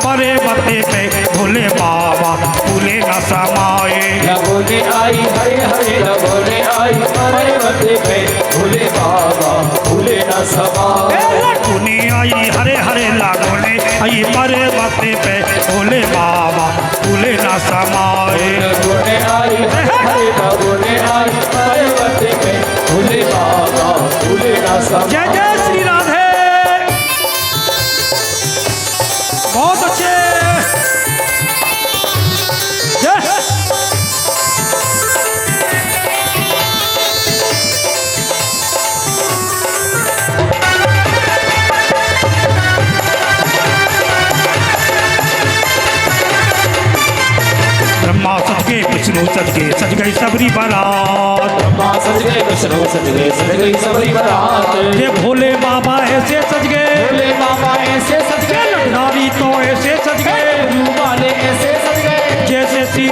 परे बते पे भोले बाबा फूले न समाए, लगोने आई हरे हरे, लगोने आई हरे बते पे भोले बाबा भूले न समाए, लगुने आई हरे हरे लागोने आई परे बते पे भोले बाबा फूले न समाए, लगोने आई हरे हरे, लगोने आई हरे बते पे भोले बाबा भूले न समाए। जय जय श्री राधे। बहुत अच्छे जय। ब्रह्मा सज गए विष्णु सज गए सज गई सबरी बारात, ब्रह्मा सज गए, विष्णु सज गए, सज गई सबरी बारात, ये भोले बाबा ऐसे सज गए, भोले बाबा ऐसे सज गए, नारी तो ऐसे सज गए, गुरु वाले ऐसे सज गए, जैसे श्री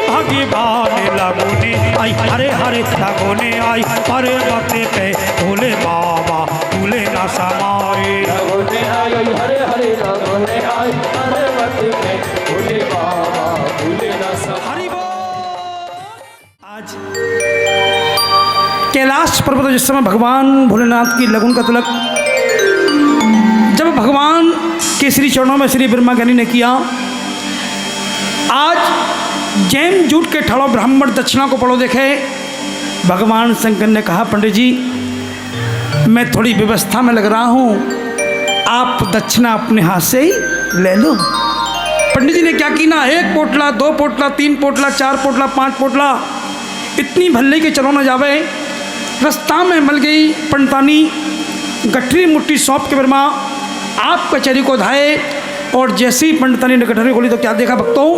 भगवान लगोने आई हरे हरे लगोने आई परे बते पे भोले बाबा फूले न समाए, लगोने आई हरे हरे, लगोने आई हरे बते पे भोले बाबा भूले न समाए। हरि बोल। आज कैलाश पर्वत जिस समय भगवान भोलेनाथ की लगुन का तिलक जब भगवान के श्री चरणों में श्री ब्रह्मा ज्ञानी ने किया, आज जैन जूट के ठाड़ो ब्राह्मण दक्षिणा को पढ़ो देखे, भगवान शंकर ने कहा पंडित जी मैं थोड़ी व्यवस्था में लग रहा हूँ, आप दक्षिणा अपने हाथ से ही ले लो। पंडित जी ने क्या की ना, 1 पोटला 2 पोटला 3 पोटला 4 पोटला 5 पोटला, इतनी भल्ले के चलो न जावे। रास्ता में मिल गई पंडतानी, गठरी मुट्ठी सौंप के वर्मा आप कचहरी को धाए, और जैसी ही पंडतानी ने गठरी खोली तो क्या देखा भक्तों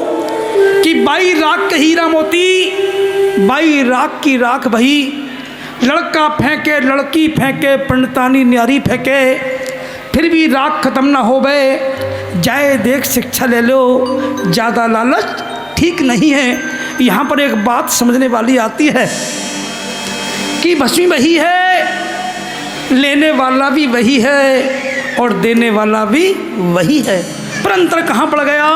कि 22 राख के हीरा मोती, 22 राख की राख बही, लड़का फेंके लड़की फेंके पंडतानी न्यारी फेंके, फिर भी राख खत्म ना हो गए। जाए देख शिक्षा ले लो, ज़्यादा लालच ठीक नहीं है। यहाँ पर एक बात समझने वाली आती है कि भस्मी वही है, लेने वाला भी वही है और देने वाला भी वही है, पर अंतर कहाँ पड़ गया?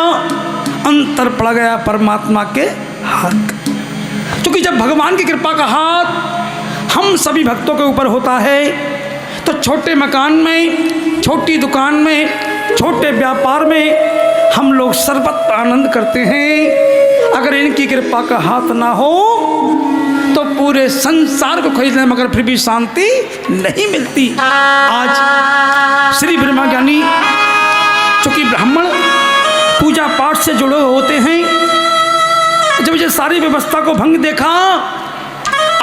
अंतर पड़ गया परमात्मा के हाथ। क्योंकि जब भगवान की कृपा का हाथ हम सभी भक्तों के ऊपर होता है तो छोटे मकान में, छोटी दुकान में, छोटे व्यापार में हम लोग सर्वत्र आनंद करते हैं। अगर इनकी कृपा का हाथ ना हो तो पूरे संसार को खरीदने मगर फिर भी शांति नहीं मिलती। आज श्री ब्रह्मा ज्ञानी चूंकि ब्राह्मण पूजा पाठ से जुड़े होते हैं, जब ये सारी व्यवस्था को भंग देखा,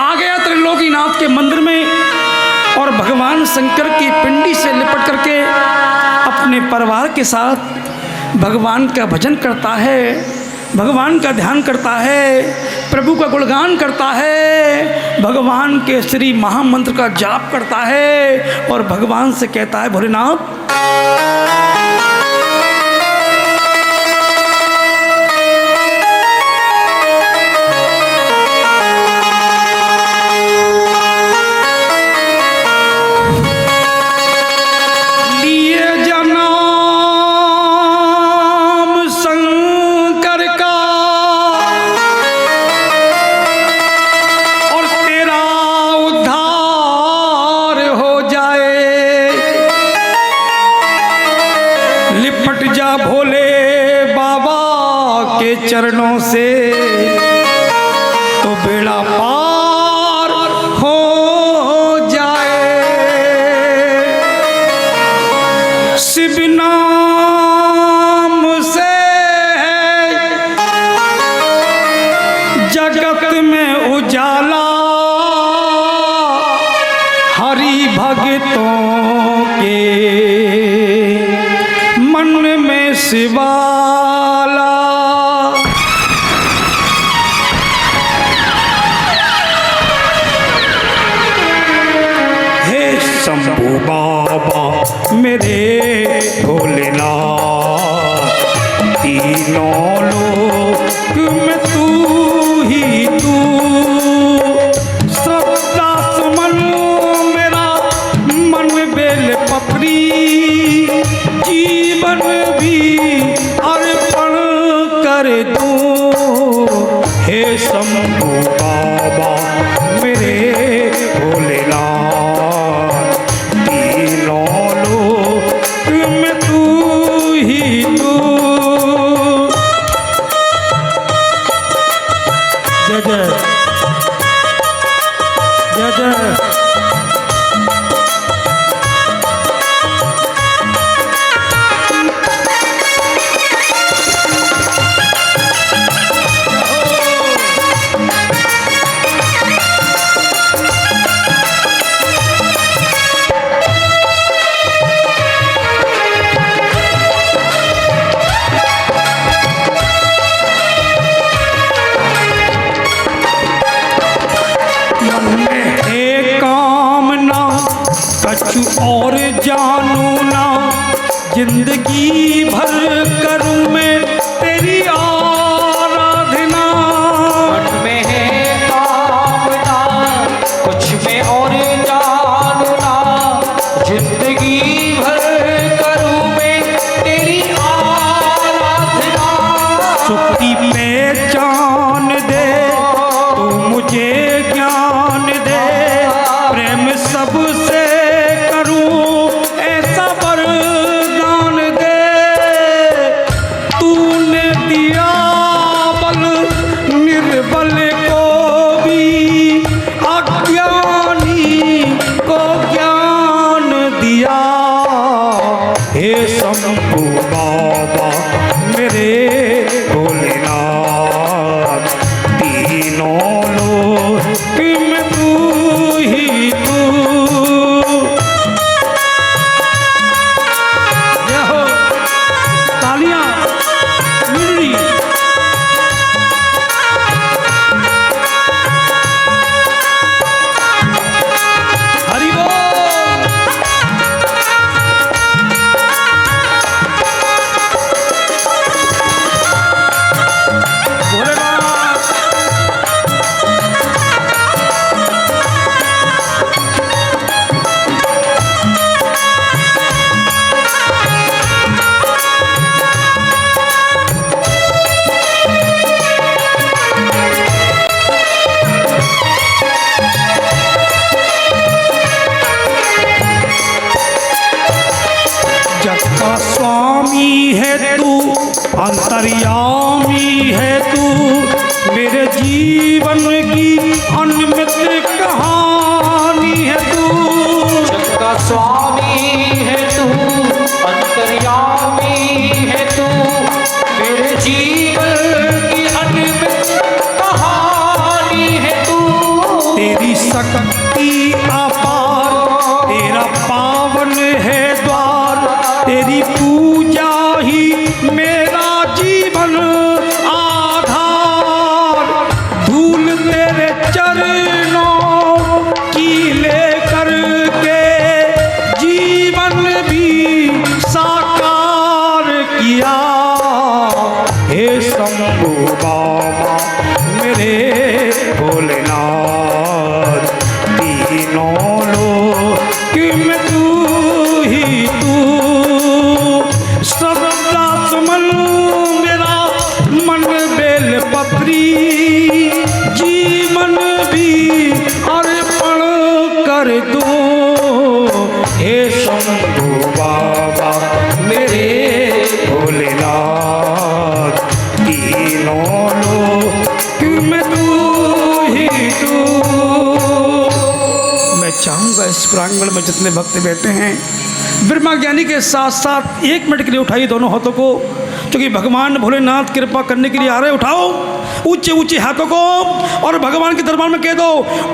आ गया त्रिलोकीनाथ के मंदिर में और भगवान शंकर की पिंडी से लिपट करके अपने परिवार के साथ भगवान का भजन करता है, भगवान का ध्यान करता है, प्रभु का गुणगान करता है, भगवान के श्री महामंत्र का जाप करता है और भगवान से कहता है, भोलेनाथ चरणों से तो बेड़ा पार हो जाए। शिव नाम से जगत में उजाला, हरि भक्तों के मन में शिवाला। शंभू बाबा मेरे भोलेनाथ, तीनों लोक में तू ही तू, श्रद्धा सुमन मेरा मन बेल पत्री, जीवन भी अर्पण कर दूं। हे शंभू बाबा मेरे भोलेनाथ, और जानू ना जिंदगी भर करूं मैं तेरी आराधना। मन में है कामना कुछ में और जानू ना, जिंदगी भर करूं मैं तेरी आराधना। सुख की पहचान दे तू मुझे ज्ञान दे, प्रेम सबसे शंभू बाबा मेरे भोलेनाथ, तीनों लोक में तू ही तू। तालियां मिली हरि बोल। का स्वामी है तू, अंतर्यामी है तू, मेरे जीवन की अनमित कहानी है तू। जग का स्वामी है तू, अंतर्यामी है तू, मेरे जीवन की अनमित कहानी है तू। तेरी शक्ति अपार, तेरा पावन है द्वार, तेरी पूजा ही मेरा जीवन आधार। धूल तेरे चरणों की लेकर के जीवन भी साकार किया। हे शंभू बाबा मेरे भोलेनाथ, तीनों लोक में तू ही तू। सदा सुमन मेरा मन बेल पत्री, जीवन भी अर्पण कर दो। हे शंभू बाबा मेरे भोलेनाथ, तीनों लोक में तू ही तू। मैं चाहूँगा इस प्रांगण में जितने भक्त बैठे हैं, ब्रह्मा ज्ञानी के साथ साथ 1 मिनट के लिए उठाइए दोनों हाथों को, क्योंकि भगवान भोलेनाथ कृपा करने के लिए आ रहे। उठाओ ऊंचे ऊंचे हाथों को और भगवान के दरबार में कह दो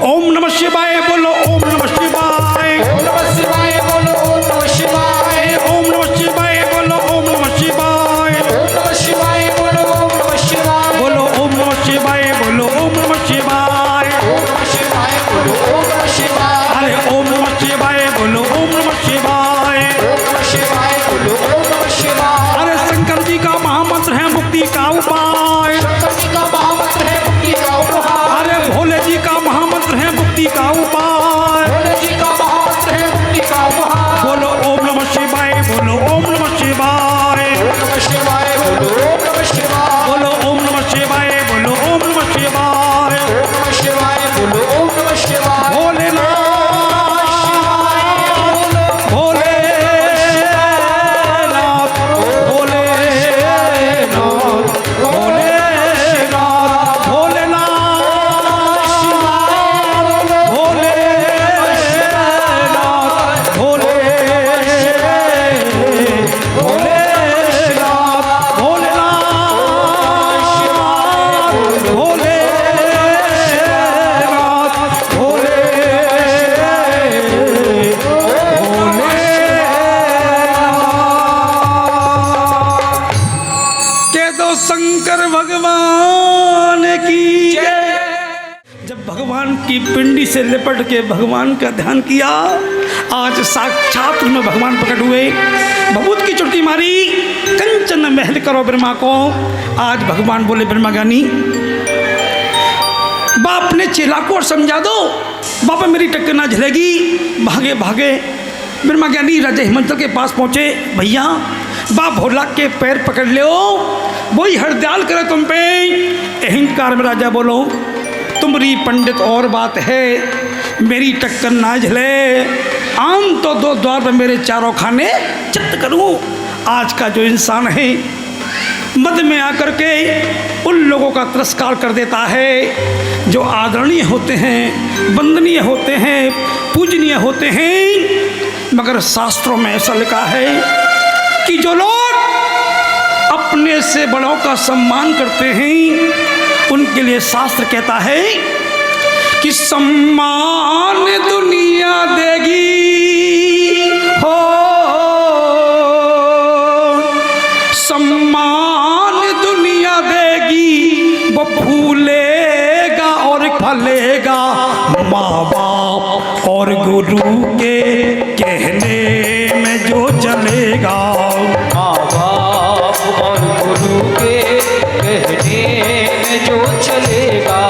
ओम नमः शिवाय। बोलो ओम नमः शिवाय। ओम नमः शिवाय बोलो, ओम नमः शिवाय। ओम नमः शिवाय बोलो, ओम नमः शिवाय। ओम नमः शिवाय बोलो, ओम नमः शिवाय। बोलो ओम नमः शिवाय, बोलो ओम नमः शिवाय। ओम नमः शिवाय बोलो, ओम नमः शिवाय। अरे ओम नमः शिवाय बोलो, ओम नमः शिवाय। ओम नमः शिवाय बोलो, ओम नमः शिवाय। अरे शंकर जी का महामंत्र है मुक्ति का उपाय। शंकर जी का महामंत्र है मुक्ति का उपाय। अरे भोले जी का महामंत्र है मुक्ति का उपाय। भोले जी का महामंत्र है मुक्ति का उपाय। बोलो ओम नमः शिवाय, बोलो ओम नमः शिवाय। ओम नमः शिवाय बोलो, ओम नमः शिवाय। बोलो ओम नमः शिवाय, बोलो ओम नमः शिवाय। ओम नमः शिवाय बोलो, ओम नमः शिवाय। भोलेनाथ भोलेनाथ भोलेनाथ भोलेनाथ भोलेनाथ भोलेनाथ शंकर भगवान की जय। जब भगवान की पिंडी से लिपट के भगवान का ध्यान किया, आज साक्षात में भगवान प्रकट हुए। भभूत की चुटकी मारी, कंचन महल करो ब्रह्मा को। आज भगवान बोले ब्रह्मा ज्ञानी बाप ने चेला को और समझा दो, बाबा मेरी टक्कर ना झलेगी। भागे भागे ब्रह्मा ज्ञानी राजा हिमंत के पास पहुँचे। भैया बाप भोला के पैर पकड़ लो, वही हरदयाल करे तुम पे। अहंकार में राजा बोलो तुम्हारी पंडित और बात है, मेरी टक्कर ना झले। आम तो 2 द्वार पर मेरे चारों खाने चित्त करूँ। आज का जो इंसान है मध्य में आकर के उन लोगों का तिरस्कार कर देता है जो आदरणीय होते हैं, वंदनीय होते हैं, पूजनीय होते हैं। मगर शास्त्रों में ऐसा लिखा है कि जो लोग अपने से बड़ों का सम्मान करते हैं उनके लिए शास्त्र कहता है कि सम्मान दुनिया देगी हो, सम्मान दुनिया देगी, वो फूलेगा और फलेगा माँ बाप और गुरु के कहने में जो चलेगा। माँ बाप और गुरु के कहने में जो चलेगा।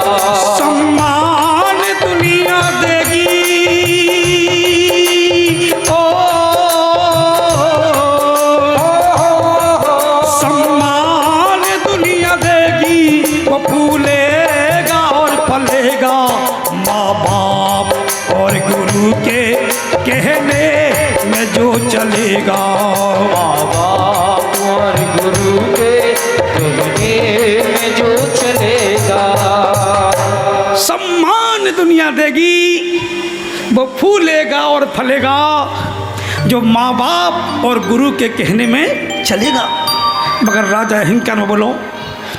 सम्मान दुनिया देगी ओ, सम्मान दुनिया देगी, वो फूलेगा और फलेगा माँ बाप और गुरु के कहने में जो चलेगा। माँ बाप और गुरु के मिलने में जो चलेगा। सम्मान दुनिया देगी, वो फूलेगा और फलेगा जो माँ बाप और गुरु के कहने में चलेगा। मगर राजा अहंकार में बोलो,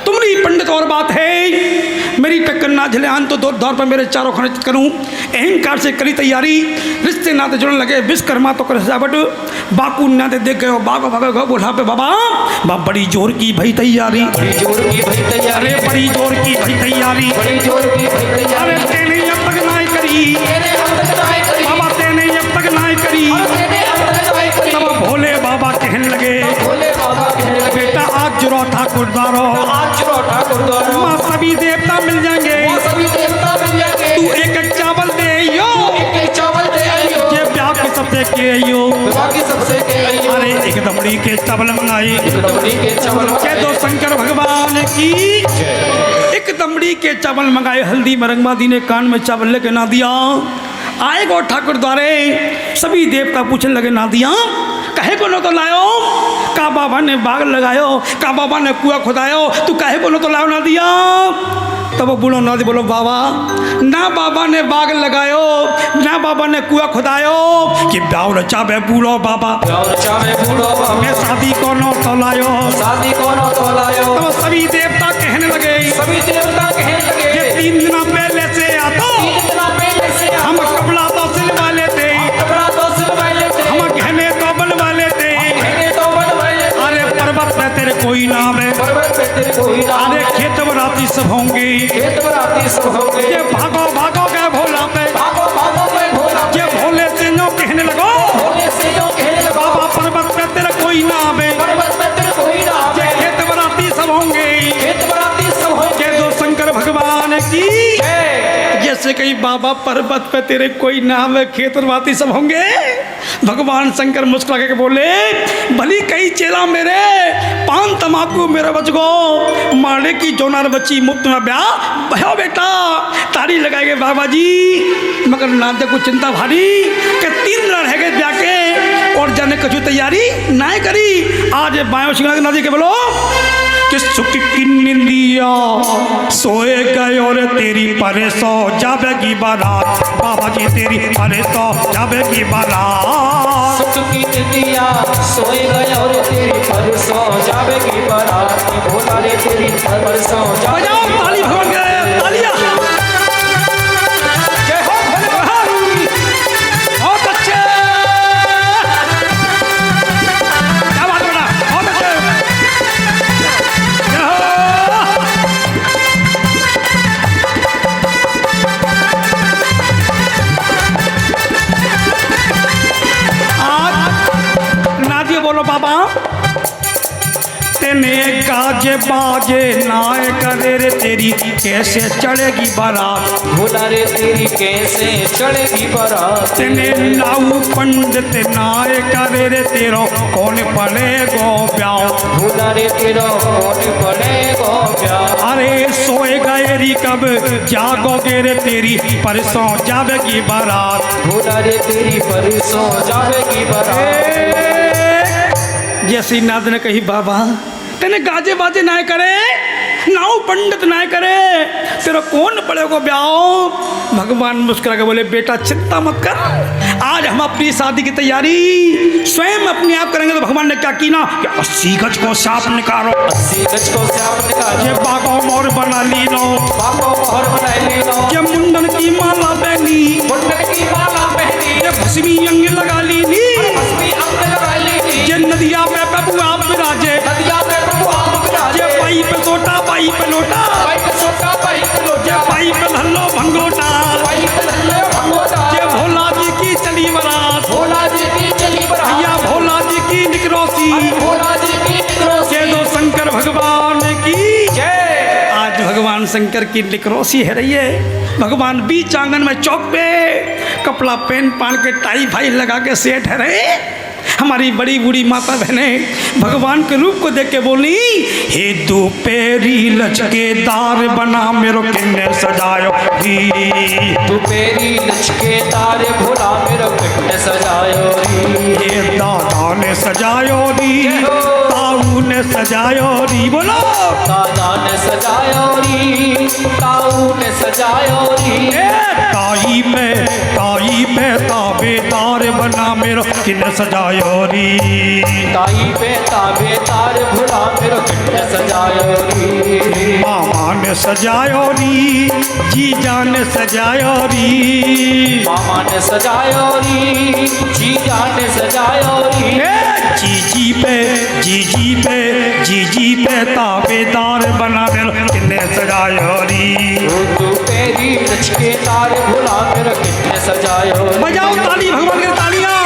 तुम्हारी पंडित और बात है, मेरी टक्कर ना झले आन तो दौर पर मेरे चारों खाने करूं। अहंकार से करी तैयारी, रिश्ते नाते जुड़ने लगे, विश्वकर्मा तो कर सजावट, बाकू नाते देख गए, बागो भागो गो बोला पे बाबा बड़ी जोर की भाई तैयारी, बड़ी जोर की भाई तैयारी, अरे बड़ी जोर की भाई तैयारी, बड़ी जोर की भाई तैयारी। अरे तेने अब तक नाई करी, तेरे अब तक नाई करी, बाबा तेने अब तक नाई करी। तेरे अब तक नाई करी। तब भोले बाबा कहने लगे, भोले बाबा कहने लगे, बेटा आज जुड़ो ठाकुर द्वारो, आज जुड़ो ठाकुर द्वारो, माँ सभी देवता मिल जाएंगे, वहाँ सभी देवता मिल जाएंगे। तू एक एक चावल दे आइयो, एक चावल दे आइयो, ये ब्याह के सबसे के आइयो। बाकी सबसे के आइयो। अरे एक दमड़ी के चावल मंगाई, एक दमड़ी के चावल कह दो शंकर भगवान की। एक दमड़ी के चावल मंगाए, हल्दी मरंगमा दी ने कान में चावल लेके ना दिया। आए गो ठाकुर द्वारे, सभी देवता पूछने लगे ना दिया कहे को न तो लायो, का बाबा ने बाग लगायो, का बाबा ने कुआ खुदायो, तू कहे को न तो लायो ना दिया। तब वो बूढ़ो ना दी बोलो बाबा, ना बाबा ने बाग लगायो, ना बाबा ने कुआ खुदायो, कि ब्याह रचावे बूढ़ो बाबा, और चावे बूढ़ो बाबा, मैं शादी को न तो लायो। शादी को न तो लायो। तो सभी देवता कहने लगे, सभी देवता कहने लगे, ये 3 दिन पहले से आता, 3 दिन पहले से हम कपड़ा तो सिलवा लेते, कपड़ा तो सिलवा लेते, हम गहने तो बनवा लेते। गहने तो बनवा लेते। अरे पर्वत पे तेरे कोई नाम है, पर्वत पे तेरे कोई नाम अरे है, खेत बराती सब होंगे, खेत बराती सब होंगे। ये भागो भागो के भोला पे, भागो भागो मैं भोला, ये भोले से नो कहने लगो, भोले से जो कहने लगा, बाबा पर्वत पे तेरा कोई नाम है, पर्वत पे तेरे कोई नाम ये है, खेत बराती सब होंगे, खेत बराती सब होंगे। कह दो शंकर भगवान की। जैसे कहीं बाबा पर्वत पे तेरे कोई नाम है, खेत बराती सब होंगे। भगवान शंकर मुस्कुरा के बोले, भली कई चेला मेरे, पान तमाकू मेरे बच गो, मारे की जोनार बच्ची मुफ्त में ब्याह भयो बेटा, तारी लगाएंगे बाबा जी। मगर नाते को चिंता भारी कि 3 दिन रह गए ब्याह के, और जाने कछु तैयारी ना करी। आज बायो सिंह नदी के बोलो कि सुख की निंदिया सोए गए और तेरी परसो जावेगी बारात, बाबा जी तेरी परसो जावेगी बारात। सुख की निंदिया सोए गया और तेरी परसों जावेगी बारात, भोला रे तेरी परसों बजाओ ताली भगवान के तालियां। जय हो भोले बाबा। बहुत अच्छे, क्या बात बेटा, बहुत अच्छे। जय हो। आज नादिया बोलो बाबा, तेने गाजे बाजे नाय करे रे तेरी कैसे चढ़ेगी बारात, भोला रे तेरी कैसे चढ़ेगी बारात, तेने नाऊ पंडित नाय करे रे तेरो कौन पड़ेगो ब्याह, भोला रे तेरा कौन पड़ेगो प्यार। अरे सोए गए री कब जागोगे रे तेरी परसों जावेगी बारात। भोला रे तेरी परसों जावेगी बारात। जैसी नाद ने कही बाबा, तेने गाजे बाजे नाय करे, नाऊ पंडित नाय करे, तेरा कौन पड़ेगो ब्याह। भगवान मुस्कुरा के बोले, बेटा चिंता मत कर, आज हम अपनी शादी की तैयारी स्वयं अपने आप करेंगे। तो भगवान ने क्या की ना कि 80 गज को सांप निकालो, 80 गज को सांप निकालो, ये बागो मोर बना ली लो, बाबो मोहर बनाए ली लो, ये मुंडन की माला पहनी, मुंडन की माला पहनी, ये भस्मी अंग लगा ली नी, भस्मी अंग लगा ली नी, ये नदिया में प्रभु आप विराजे, नदिया में प्रभु आप विराजे, ये पाई पे सोटा पाई पे लोटा, पाई पे सोटा पाई पे ये लोटा, पाई पे धल्लो भंगोटा, पाई पे धल्ले भंगोटा, ये भोला जी की चली बारात, भोला जी की चली बारात, या भोला जी की निकरोसी, भोला जी की निकरोसी। कह दो शंकर भगवान की जय। आज भगवान शंकर की निकरोसी है रही है। भगवान बीच आंगन में चौक पे कपड़ा पहन पान के टाई फाई लगा के सेठ है रहे। हमारी बड़ी बूढ़ी माता बहनें भगवान के रूप को देख के बोली, हे दोपहरी लचकेदार बना मेरो किन्ने सजायो री। दोपहरी लचकेदार भोला मेरो किन्ने सजायो री। ये दादा ने सजायो री, ताऊ ने सजायो री। बोलो दादा ने सजायो री, ताऊ ने सजायो री। ताई पे ताबेदार बना मेरो किन्ने सजायो री। ताई पे ताबेदार भोला मेरो किन्ने सजायो री। मामा ने सजायो री, जीजा ने सजायो री। मामा ने सजायो री, जीजा ने सजायो री। जीजी पे ताबेदार बना मेरो किन्ने सजायो री। दोपहरी लचकेदार भोला मेरो किन्ने सजायो री। बजाओ ताली, भगवान की तालियां।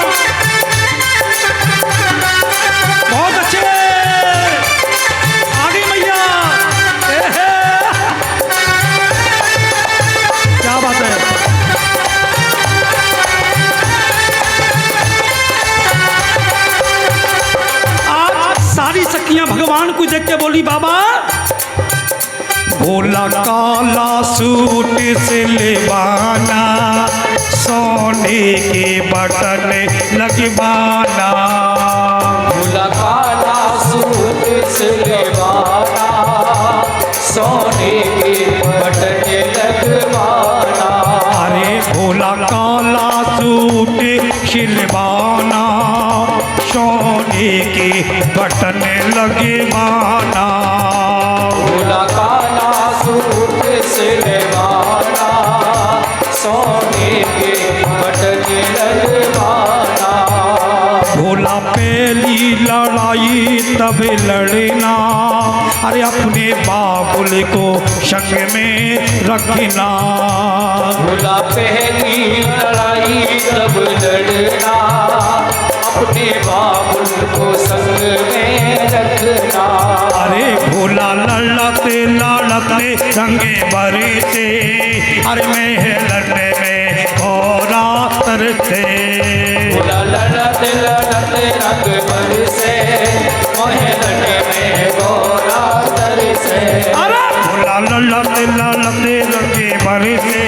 बहुत अच्छे, आगे मैया। क्या बात है। आज सारी सखियां भगवान को देख के बोली, बाबा भोला काला सूट सिलवाना, सोने के बटन लगवाना। भोला काला सूट सिलवाना, सोने के बटन लगवाना। अरे भोला काला सूट सिलवाना, सोने के बटन लगवाना। भोला काला सूट सिलवाना, सोने के बटन लगवाना। भोला पहली लड़ाई तब लड़ना, अरे अपने बाबुल को संग में रखना। भोला पहली लड़ाई तब लड़ना, अपने बाबुल को संग में रखना। अरे भोला लड़ते लड़ते रंगे भरे से, अरे मैं लड़ने में घोड़ा तरसे। भोला लड़ते लड़ते रंग बरसे, मोहे लड़ने में घोड़ा तरसे। अरे भोला लड़ते लड़ते रंगे भरे से,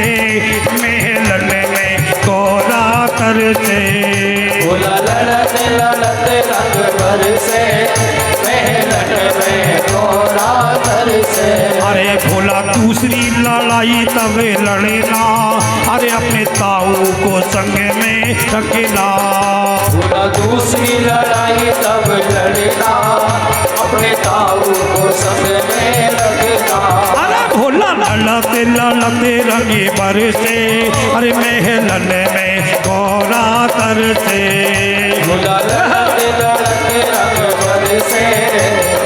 मैं लड़ने में घोड़ा तरसे। भोला लड़ते लड़ते रंग बरसे, मोहे लड़ने में घोड़ा तरसे। अरे भोला दूसरी लड़ाई तब लड़ना, अरे अपने ताऊ को संग में रखना। भोला दूसरी लड़ाई तब लड़ना, अपने ताऊ को संग में रखना। अरे भोला लड़ते लड़ते रंगे बरसे, अरे महलन में घोड़ा तरसे। भोला लड़ते लड़ते रंग बरसे,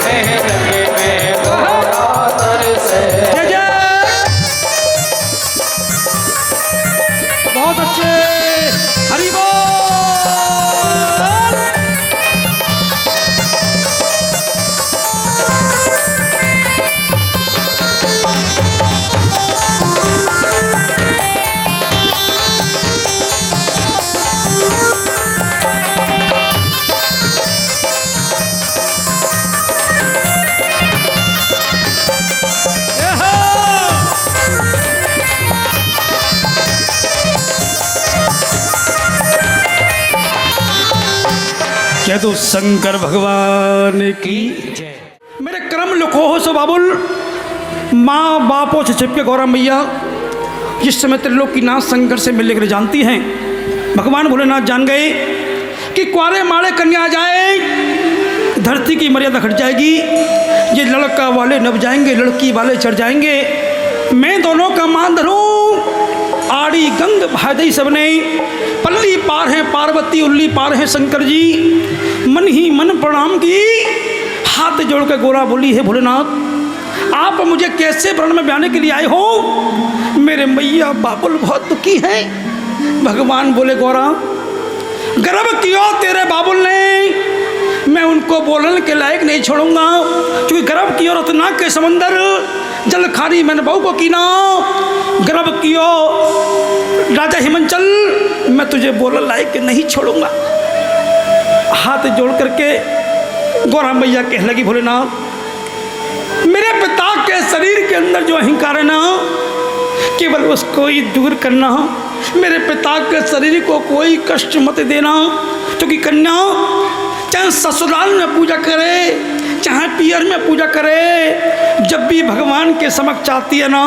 महलन में घोड़ा तरसे। जय जय, बहुत अच्छे, हरि बोल। कह दो शंकर भगवान की। मेरे कर्म लिखो हो सो बाबुल, माँ बापों से छिपके गौरा मैया जिस समय त्रिलोकीनाथ शंकर से मिलने के लिए जानती हैं, भगवान भोलेनाथ जान गए कि कुआरे माड़े कन्या आ जाए, धरती की मर्यादा घट जाएगी। ये लड़का वाले नब जाएंगे, लड़की वाले चढ़ जाएंगे। मैं दोनों का मान धरूं। आड़ी गंग भादई सबने, पल्ली पार है पार्वती, उल्ली पार है शंकर जी। मन ही मन प्रणाम की, हाथ जोड़ के गोरा बोली, है भोलेनाथ आप मुझे कैसे वर्ण में ब्याने के लिए आए हो? मेरे मैया बाबुल बहुत दुखी हैं। भगवान बोले, गौरा गर्व किया तेरे बाबुल ने, मैं उनको बोलने के लायक नहीं छोड़ूंगा, क्योंकि गर्व किया रत्नाक के समंदर जल खारी मैंने बहू को कीना। गर्व कियो राजा हिमांचल, मैं तुझे बोलने लायक नहीं छोड़ूंगा। हाथ जोड़ करके गौरा मैया कहने लगी, भोलेनाथ मेरे पिता के शरीर के अंदर जो अहंकार है ना, केवल उसको ही दूर करना। मेरे पिता के शरीर को कोई कष्ट मत देना, क्योंकि कन्या चाहे ससुराल में पूजा करे चाहे पियर में पूजा करे, जब भी भगवान के समक्ष आती है ना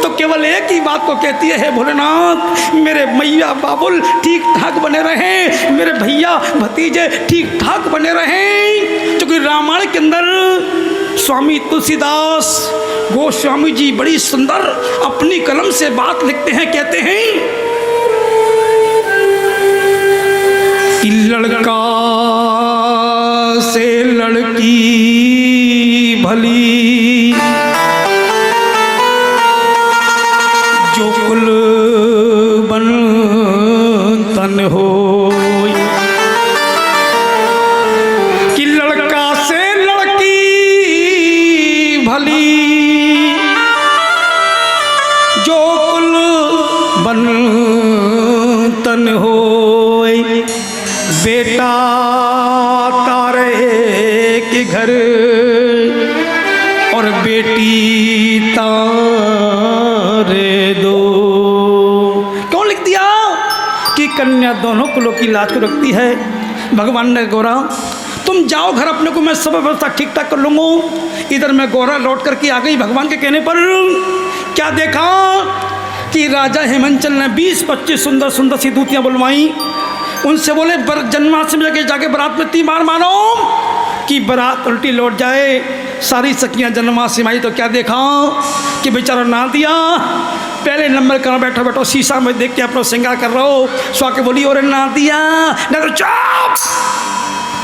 तो केवल एक ही बात को कहती है, हे भोलेनाथ मेरे मैया बाबुल ठीक ठाक बने रहें, मेरे भैया भतीजे ठीक ठाक बने रहें। क्योंकि रामायण के अंदर स्वामी तुलसीदास गोस्वामी जी बड़ी सुंदर अपनी कलम से बात लिखते हैं, कहते हैं कि लड़का से लड़की भली, जो कुल बन तन हो। कि लड़का से लड़की भली, जो कुल बन तन हो। बेटा तारे के घर और बेटी तारे दो। क्यों लिख दिया? कि कन्या दोनों कुलों की लाज को रखती है। भगवान ने गौरा तुम जाओ घर अपने को, मैं सब व्यवस्था ठीक ठाक कर लूँगा। इधर मैं गौरा लौट करके आ गई। भगवान के कहने पर क्या देखा कि राजा हेमंचल ने 20-25 सुंदर सुंदर सी दूतियाँ बुलवाई। उनसे बोले जन्माष्टमी जाके बारात में 3 बार मानो कि बारात उल्टी लौट जाए। सारी सखियाँ जन्माष्टमी आई तो क्या देखा कि बेचारा ना दिया पहले नंबर कहाँ बैठो बैठो शीशा में देख के अपना श्रृंगार कर रहा हो। स्वाके बोली और ना दिया ना तो चुप,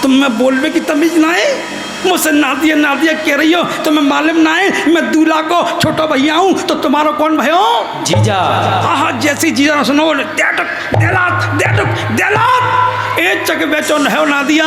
तुम मैं बोलने की तमीज ना है, मुझसे ना दिया कह रही हो तो मैं मालूम ना है, मैं दूल्हा को छोटा भैया हूँ तो तुम्हारा कौन भाई हो? जीजा। हाँ जैसी जीजा ना सुनो देलात एक चक बेचो न है ना दिया।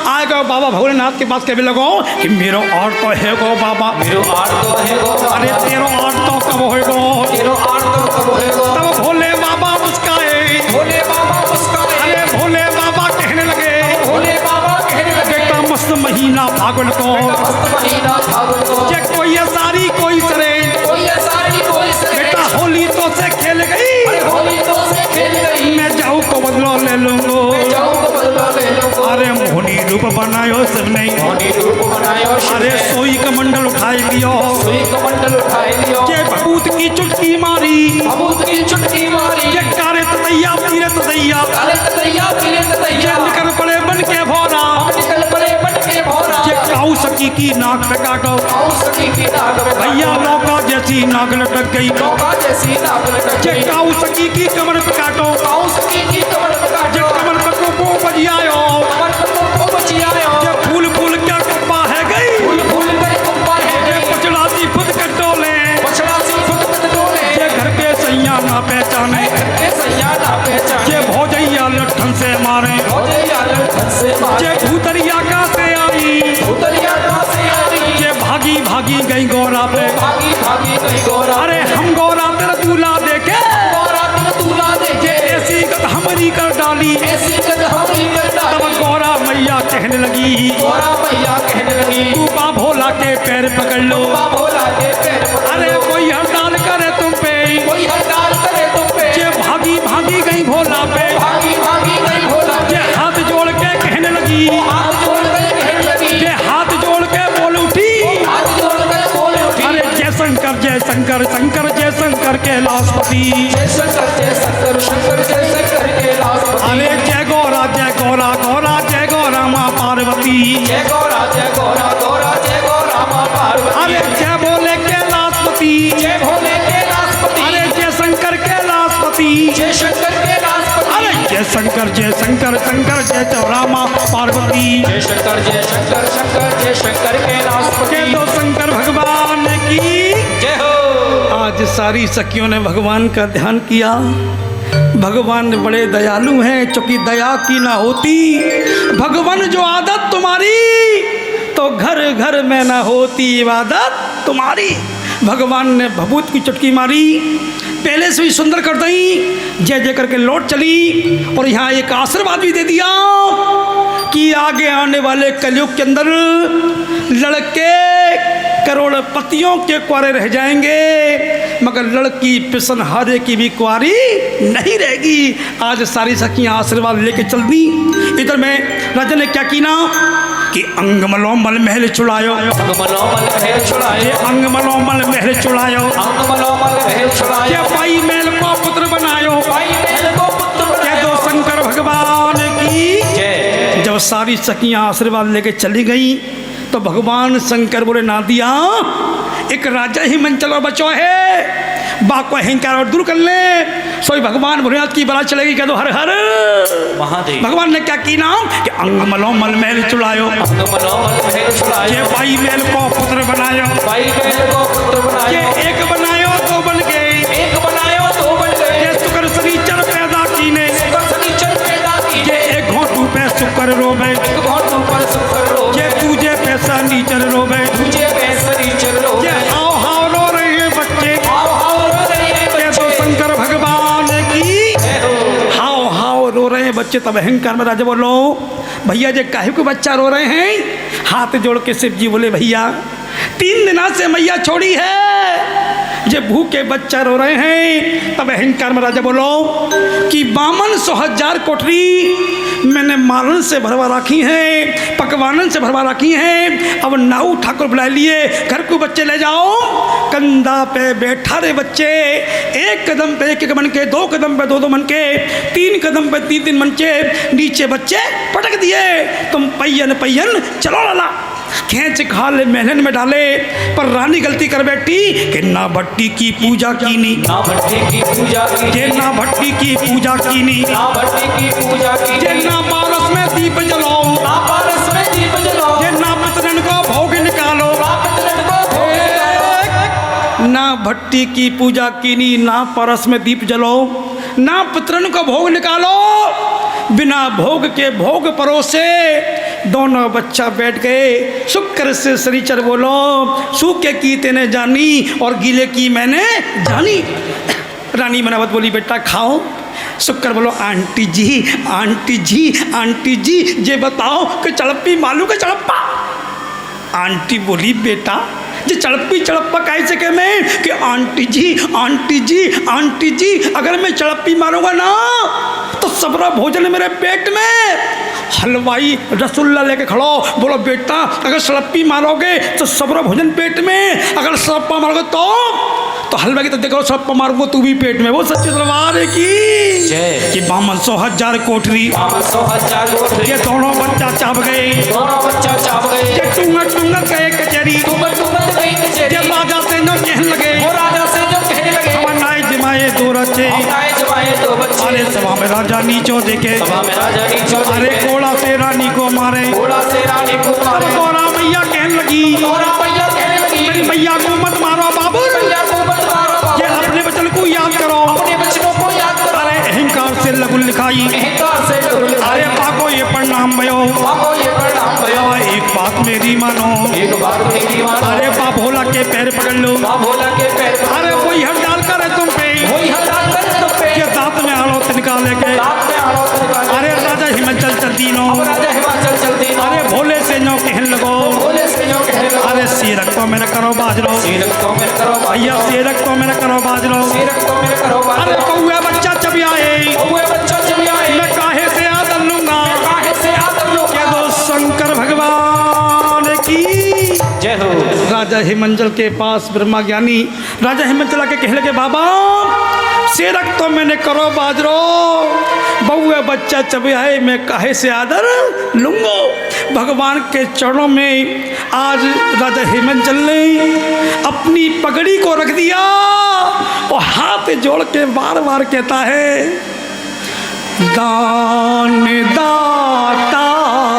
आएगा बाबा भोलेनाथ के पास कभी लगो कि मेरो आर्ट तो है गो बाबा, मेरो आर्ट तो है गो। अरे तेरो आर्ट तो कब होएगो, तेरो आर्ट तो कब होएगो। तब भोले बाबा मुस्काए, भोले बाबा मुस्काए। अरे भोले बाबा कहने लगे, भोले बाबा कहने लगे बेटा मस्त महीना फागुन को, मस्त महीना फागुन को। ये कोई ये सारी कोई सरे, कोई ये सारी कोई सरे। बेटा होली तो से खेल गई, अरे होली तो से खेल गई। मैं जाऊँ को बदलो ले लूँगो, मैं जाऊँ को बदला ले लूँगो। अरे मोहनी रूप बनायो सबने, मोहनी रूप बनायो शिव अरे ने। सोई कमंडल उठाई लियो, सोई कमंडल उठाई लियो। ये भूत की चुटकी मारी, भभूत की चुटकी मारी। ये कारे ततैया पीरे ततैया, काले ततैया पीले ततैया। ये निकल पड़े बन के भोरा, निकल पड़े बन के भोरा। ये काऊ सकी की नाक पे काटो, आओ सखी की नाक पे भैया लौका जैसी नाक लटक गई, लौका जैसी नाक लटक ये गई। काऊ सकी की कमर पे काटो, आओ सखी की कमर पे ये काटो। कमर पे को बजियायो, कमर पे को बचियायो। ये फूल फूल क्या कप्पा है गई, फूल फूल गए कुंपा है ये गई। पचड़ाती खुद कटोले, पछड़ा सी फुट फुट डोले। ये घर के सैया ना पहचाने, के सैया ना पहचाने। ये भौजैया लठन से मारे, हो जाइया लड़कन से मारे। ये भूतरिया का से आई, उतरिया कहाँ से आई। ये भागी भागी गई गौरा पे, भागी भागी गई गौरा। अरे हम गौरा तेरा दूल्हा देखे, गौरा तेरा दूल्हा देखे। ऐसी गत हमारी कर डाली, ऐसी कद हमारी कर तब डाली। गौरा मैया कहने लगी, गौरा मैया कहने लगी, तू बा भोला के पैर पकड़ लो, बाबा भोला के पैर पकड़ अरे लो। कोई हड़ताल करे तुम पे, कोई हड़ताल करे तुम पे। ये भागी भागी गई भोला पे, भागी भागी गई भोला ये पे। हाथ जोड़ के कहने लगी, हाथ जोड़ कर कहने लगी। ये हाथ जोड़ के बोल उठी, हाथ जोड़ कर बोल उठी। अरे जय शंकर शंकर जय शंकर कैलाशपति, जय शंकर जय शंकर शंकर जय शंकर कैलाशपति। अरे जय गौरा गौरा जय गौरा माँ पार्वती, जय गौरा गौरा जय गौरा माँ पार्वती। अरे जय भोले कैलाशपति, जय भोले कैलाशपति। अरे जय शंकर कैलाशपति, जय शंकर कैलाशपति। अरे जय शंकर जय चौरा माँ पार्वती, जय शंकर शंकर जय शंकर कैलाशपति। के दो शंकर भगवान की जय हो। आज सारी सखियों ने भगवान का ध्यान किया। भगवान बड़े दयालु हैं, चूंकि दया की ना होती भगवान जो आदत तुम्हारी, तो घर घर में ना होती इबादत तुम्हारी। भगवान ने भभूत की चुटकी मारी, पहले से ही सुंदर कर दी, जय जय करके लौट चली और यहाँ एक आशीर्वाद भी दे दिया कि आगे आने वाले कलयुग के अंदर लड़के करोड़पतियों के कुंवारे रह जाएंगे, मगर लड़की पिसनहारे की भी कुंवारी नहीं रहेगी। आज सारी सखियां आशीर्वाद लेके चल दी। इधर में राजा ने क्या की ना कि अंग मलोमल महल चुड़ायो, ये अंग मलोमल महल चुड़ायो, ये पाई महल को पुत्र बनायो, कह दो शंकर भगवान की। जब सारी सखियां आशीर्वाद लेके चली गई तो भगवान शंकर बोले ना दिया, एक राजा ही मन चलो बचो है, बाप को अहंकार और दूर कर ले, सोई भगवान भोलेनाथ की बारात चलेगी। कह दो हर हर महादेव। भगवान ने क्या की नाम कि अंग मलोमल महल चुड़ायो, ये भाई महल को पुत्र बनायो, ये एक बनायो दो बन गए, ये शुक्र शनिचर पैदा कीने, ये एक घोटू पे शुक्र रोबे, ये तुझे पैसा नीचर रोबे, ये आओ हाव रो रहे हैं बच्चे, ये तो शंकर भगवान की हाव हाव रो रहे हैं बच्चे। तब अहंकार में राजा बोलो भैया जे काहे को बच्चा रो रहे हैं? हाथ जोड़ के शिव जी बोले भैया 3 दिना से मैया छोड़ी है, जे भूखे बच्चा रो रहे हैं। तब अहंकार में राजा बोलो कि 52,000 कोठरी मैंने मालन से भरवा रखी हैं, पकवानन से भरवा रखी हैं। अब नाऊ ठाकुर बुला लिए, घर को बच्चे ले जाओ। कंधा पे बैठा रहे बच्चे, 1 कदम पे 1 मन के, 2 कदम पे 2 मन के, 3 कदम पे 3 मन के, नीचे बच्चे पटक दिए। तुम पहियन पहियन चलो लाला, खींच खाले महलन में डाले। पर रानी गलती कर बैठी कि ना भट्टी की पूजा कीनी, ना भट्टी की पूजा की, ये ना भट्टी की पूजा कीनी, ना भट्टी की पूजा की, ये ना पारस में दीप जलाओ, ना पारस में दीप जलाओ, ये ना पितरन को भोग निकालो, ना पितरन को भोग निकालो। ना भट्टी की पूजा कीनी, ना परस में दीप जलाओ, ना पितरन को भोग निकालो। बिना भोग के भोग परोसे दोनों बच्चा बैठ गए। शुक्र से शनिचर बोलो, सूखे की तेने जानी और गीले की मैंने जानी। रानी मनावत बोली बेटा खाओ। शुक्र बोलो आंटी जी आंटी जी आंटी जी ये बताओ कि चड़प्पी मालूम का चड़प्पा। आंटी बोली बेटा ये चड़प्पी चड़प्पा कैसे कह मैं कि आंटी जी आंटी जी आंटी जी, अगर मैं चड़प्पी मारूंगा ना तो सबरा भोजन मेरे पेट में। हलवाई रसगुल्ला लेके खड़ो, बोलो बेटा अगर सड़प्पी मारोगे तो सबरा भोजन पेट में, अगर सड़प्पा मारोगे तो हलवाई की तो देखो सड़प्पा मारूंगा तू भी पेट में। वो सच्चे दरबार की कि 52,000 कोठरी, ये दोनों बच्चा चाप गए, ये टूंगा टूंगा कहे कचहरी, ये राजा से न कहने लगे, हमारे जमाए 2 रचे। अरे सभा में राजा नीचो देखे, अरे कोड़ा से रानी को मारे, अरे कोरा मैया कहने लगी मेरी मैया को मत मारो बाबू, ये अपने बचन को याद करो। अरे अहंकार से लगुल लिखाई, अरे पाको ये प्रणाम भयो, एक बात मेरी मानो, अरे बा भोला के पैर पकड़ लो, अरे वही हट डाल कर है तुम पे, ये दांत में आलो तिनका लेके, अरे राजा हिमाचल चलती नो, अरे भोले से नो कहन लगो, अरे सीरक तो मेरा करो बाजरो, भैया सीरक तो मेरा करो बाजरो। अरे कौआ बच्चा चबी आए, मैं काहे से आदर लूंगा, कह दो शंकर भगवान की जय हो। राजा हिमंचल के पास ब्रह्मा ज्ञानी राजा हिमंचल के कहले के बाबा सेरक तो मैंने करो बाजरो, बउआ बच्चा चबे आए मैं काहे से आदर लूंगो। भगवान के चरणों में आज राजा हिमंचल ने अपनी पगड़ी को रख दिया और हाथ जोड़ के बार बार कहता है दान दाता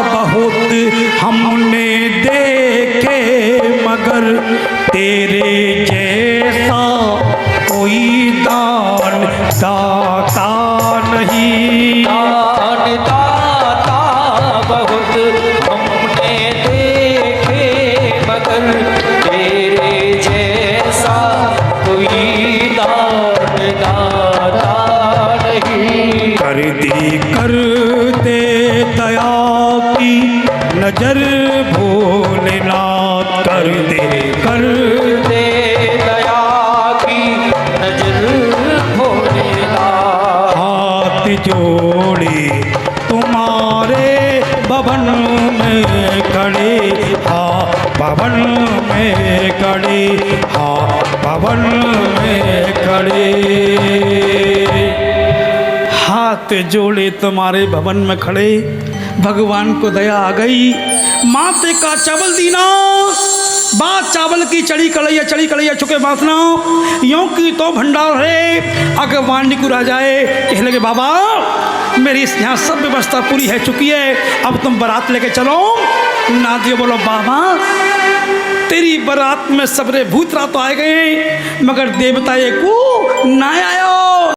बहुत हमने देखे मगर तेरे जैसा कोई दान दाता नहीं। दान दाता बहुत हमने देखे मगर तेरे जैसा कोई दान दाता नहीं। कर दे दया की भवन में खड़े, हाँ भवन में खड़े। हाथ जोड़े तुम्हारे भवन में खड़े, भगवान को दया आ गई। माते का चावल दीना, बात चावल की चढ़ी कलैया चुके बासना, यों की तो भंडार है। अगर वाणी आ जाए कह लगे बाबा मेरी यहाँ सब व्यवस्था पूरी है चुकी है, अब तुम बारात लेके चलो। नादियो बोलो बाबा तेरी बारात में सबरे भूतरा तो आए गए, मगर देवता को ना आयो।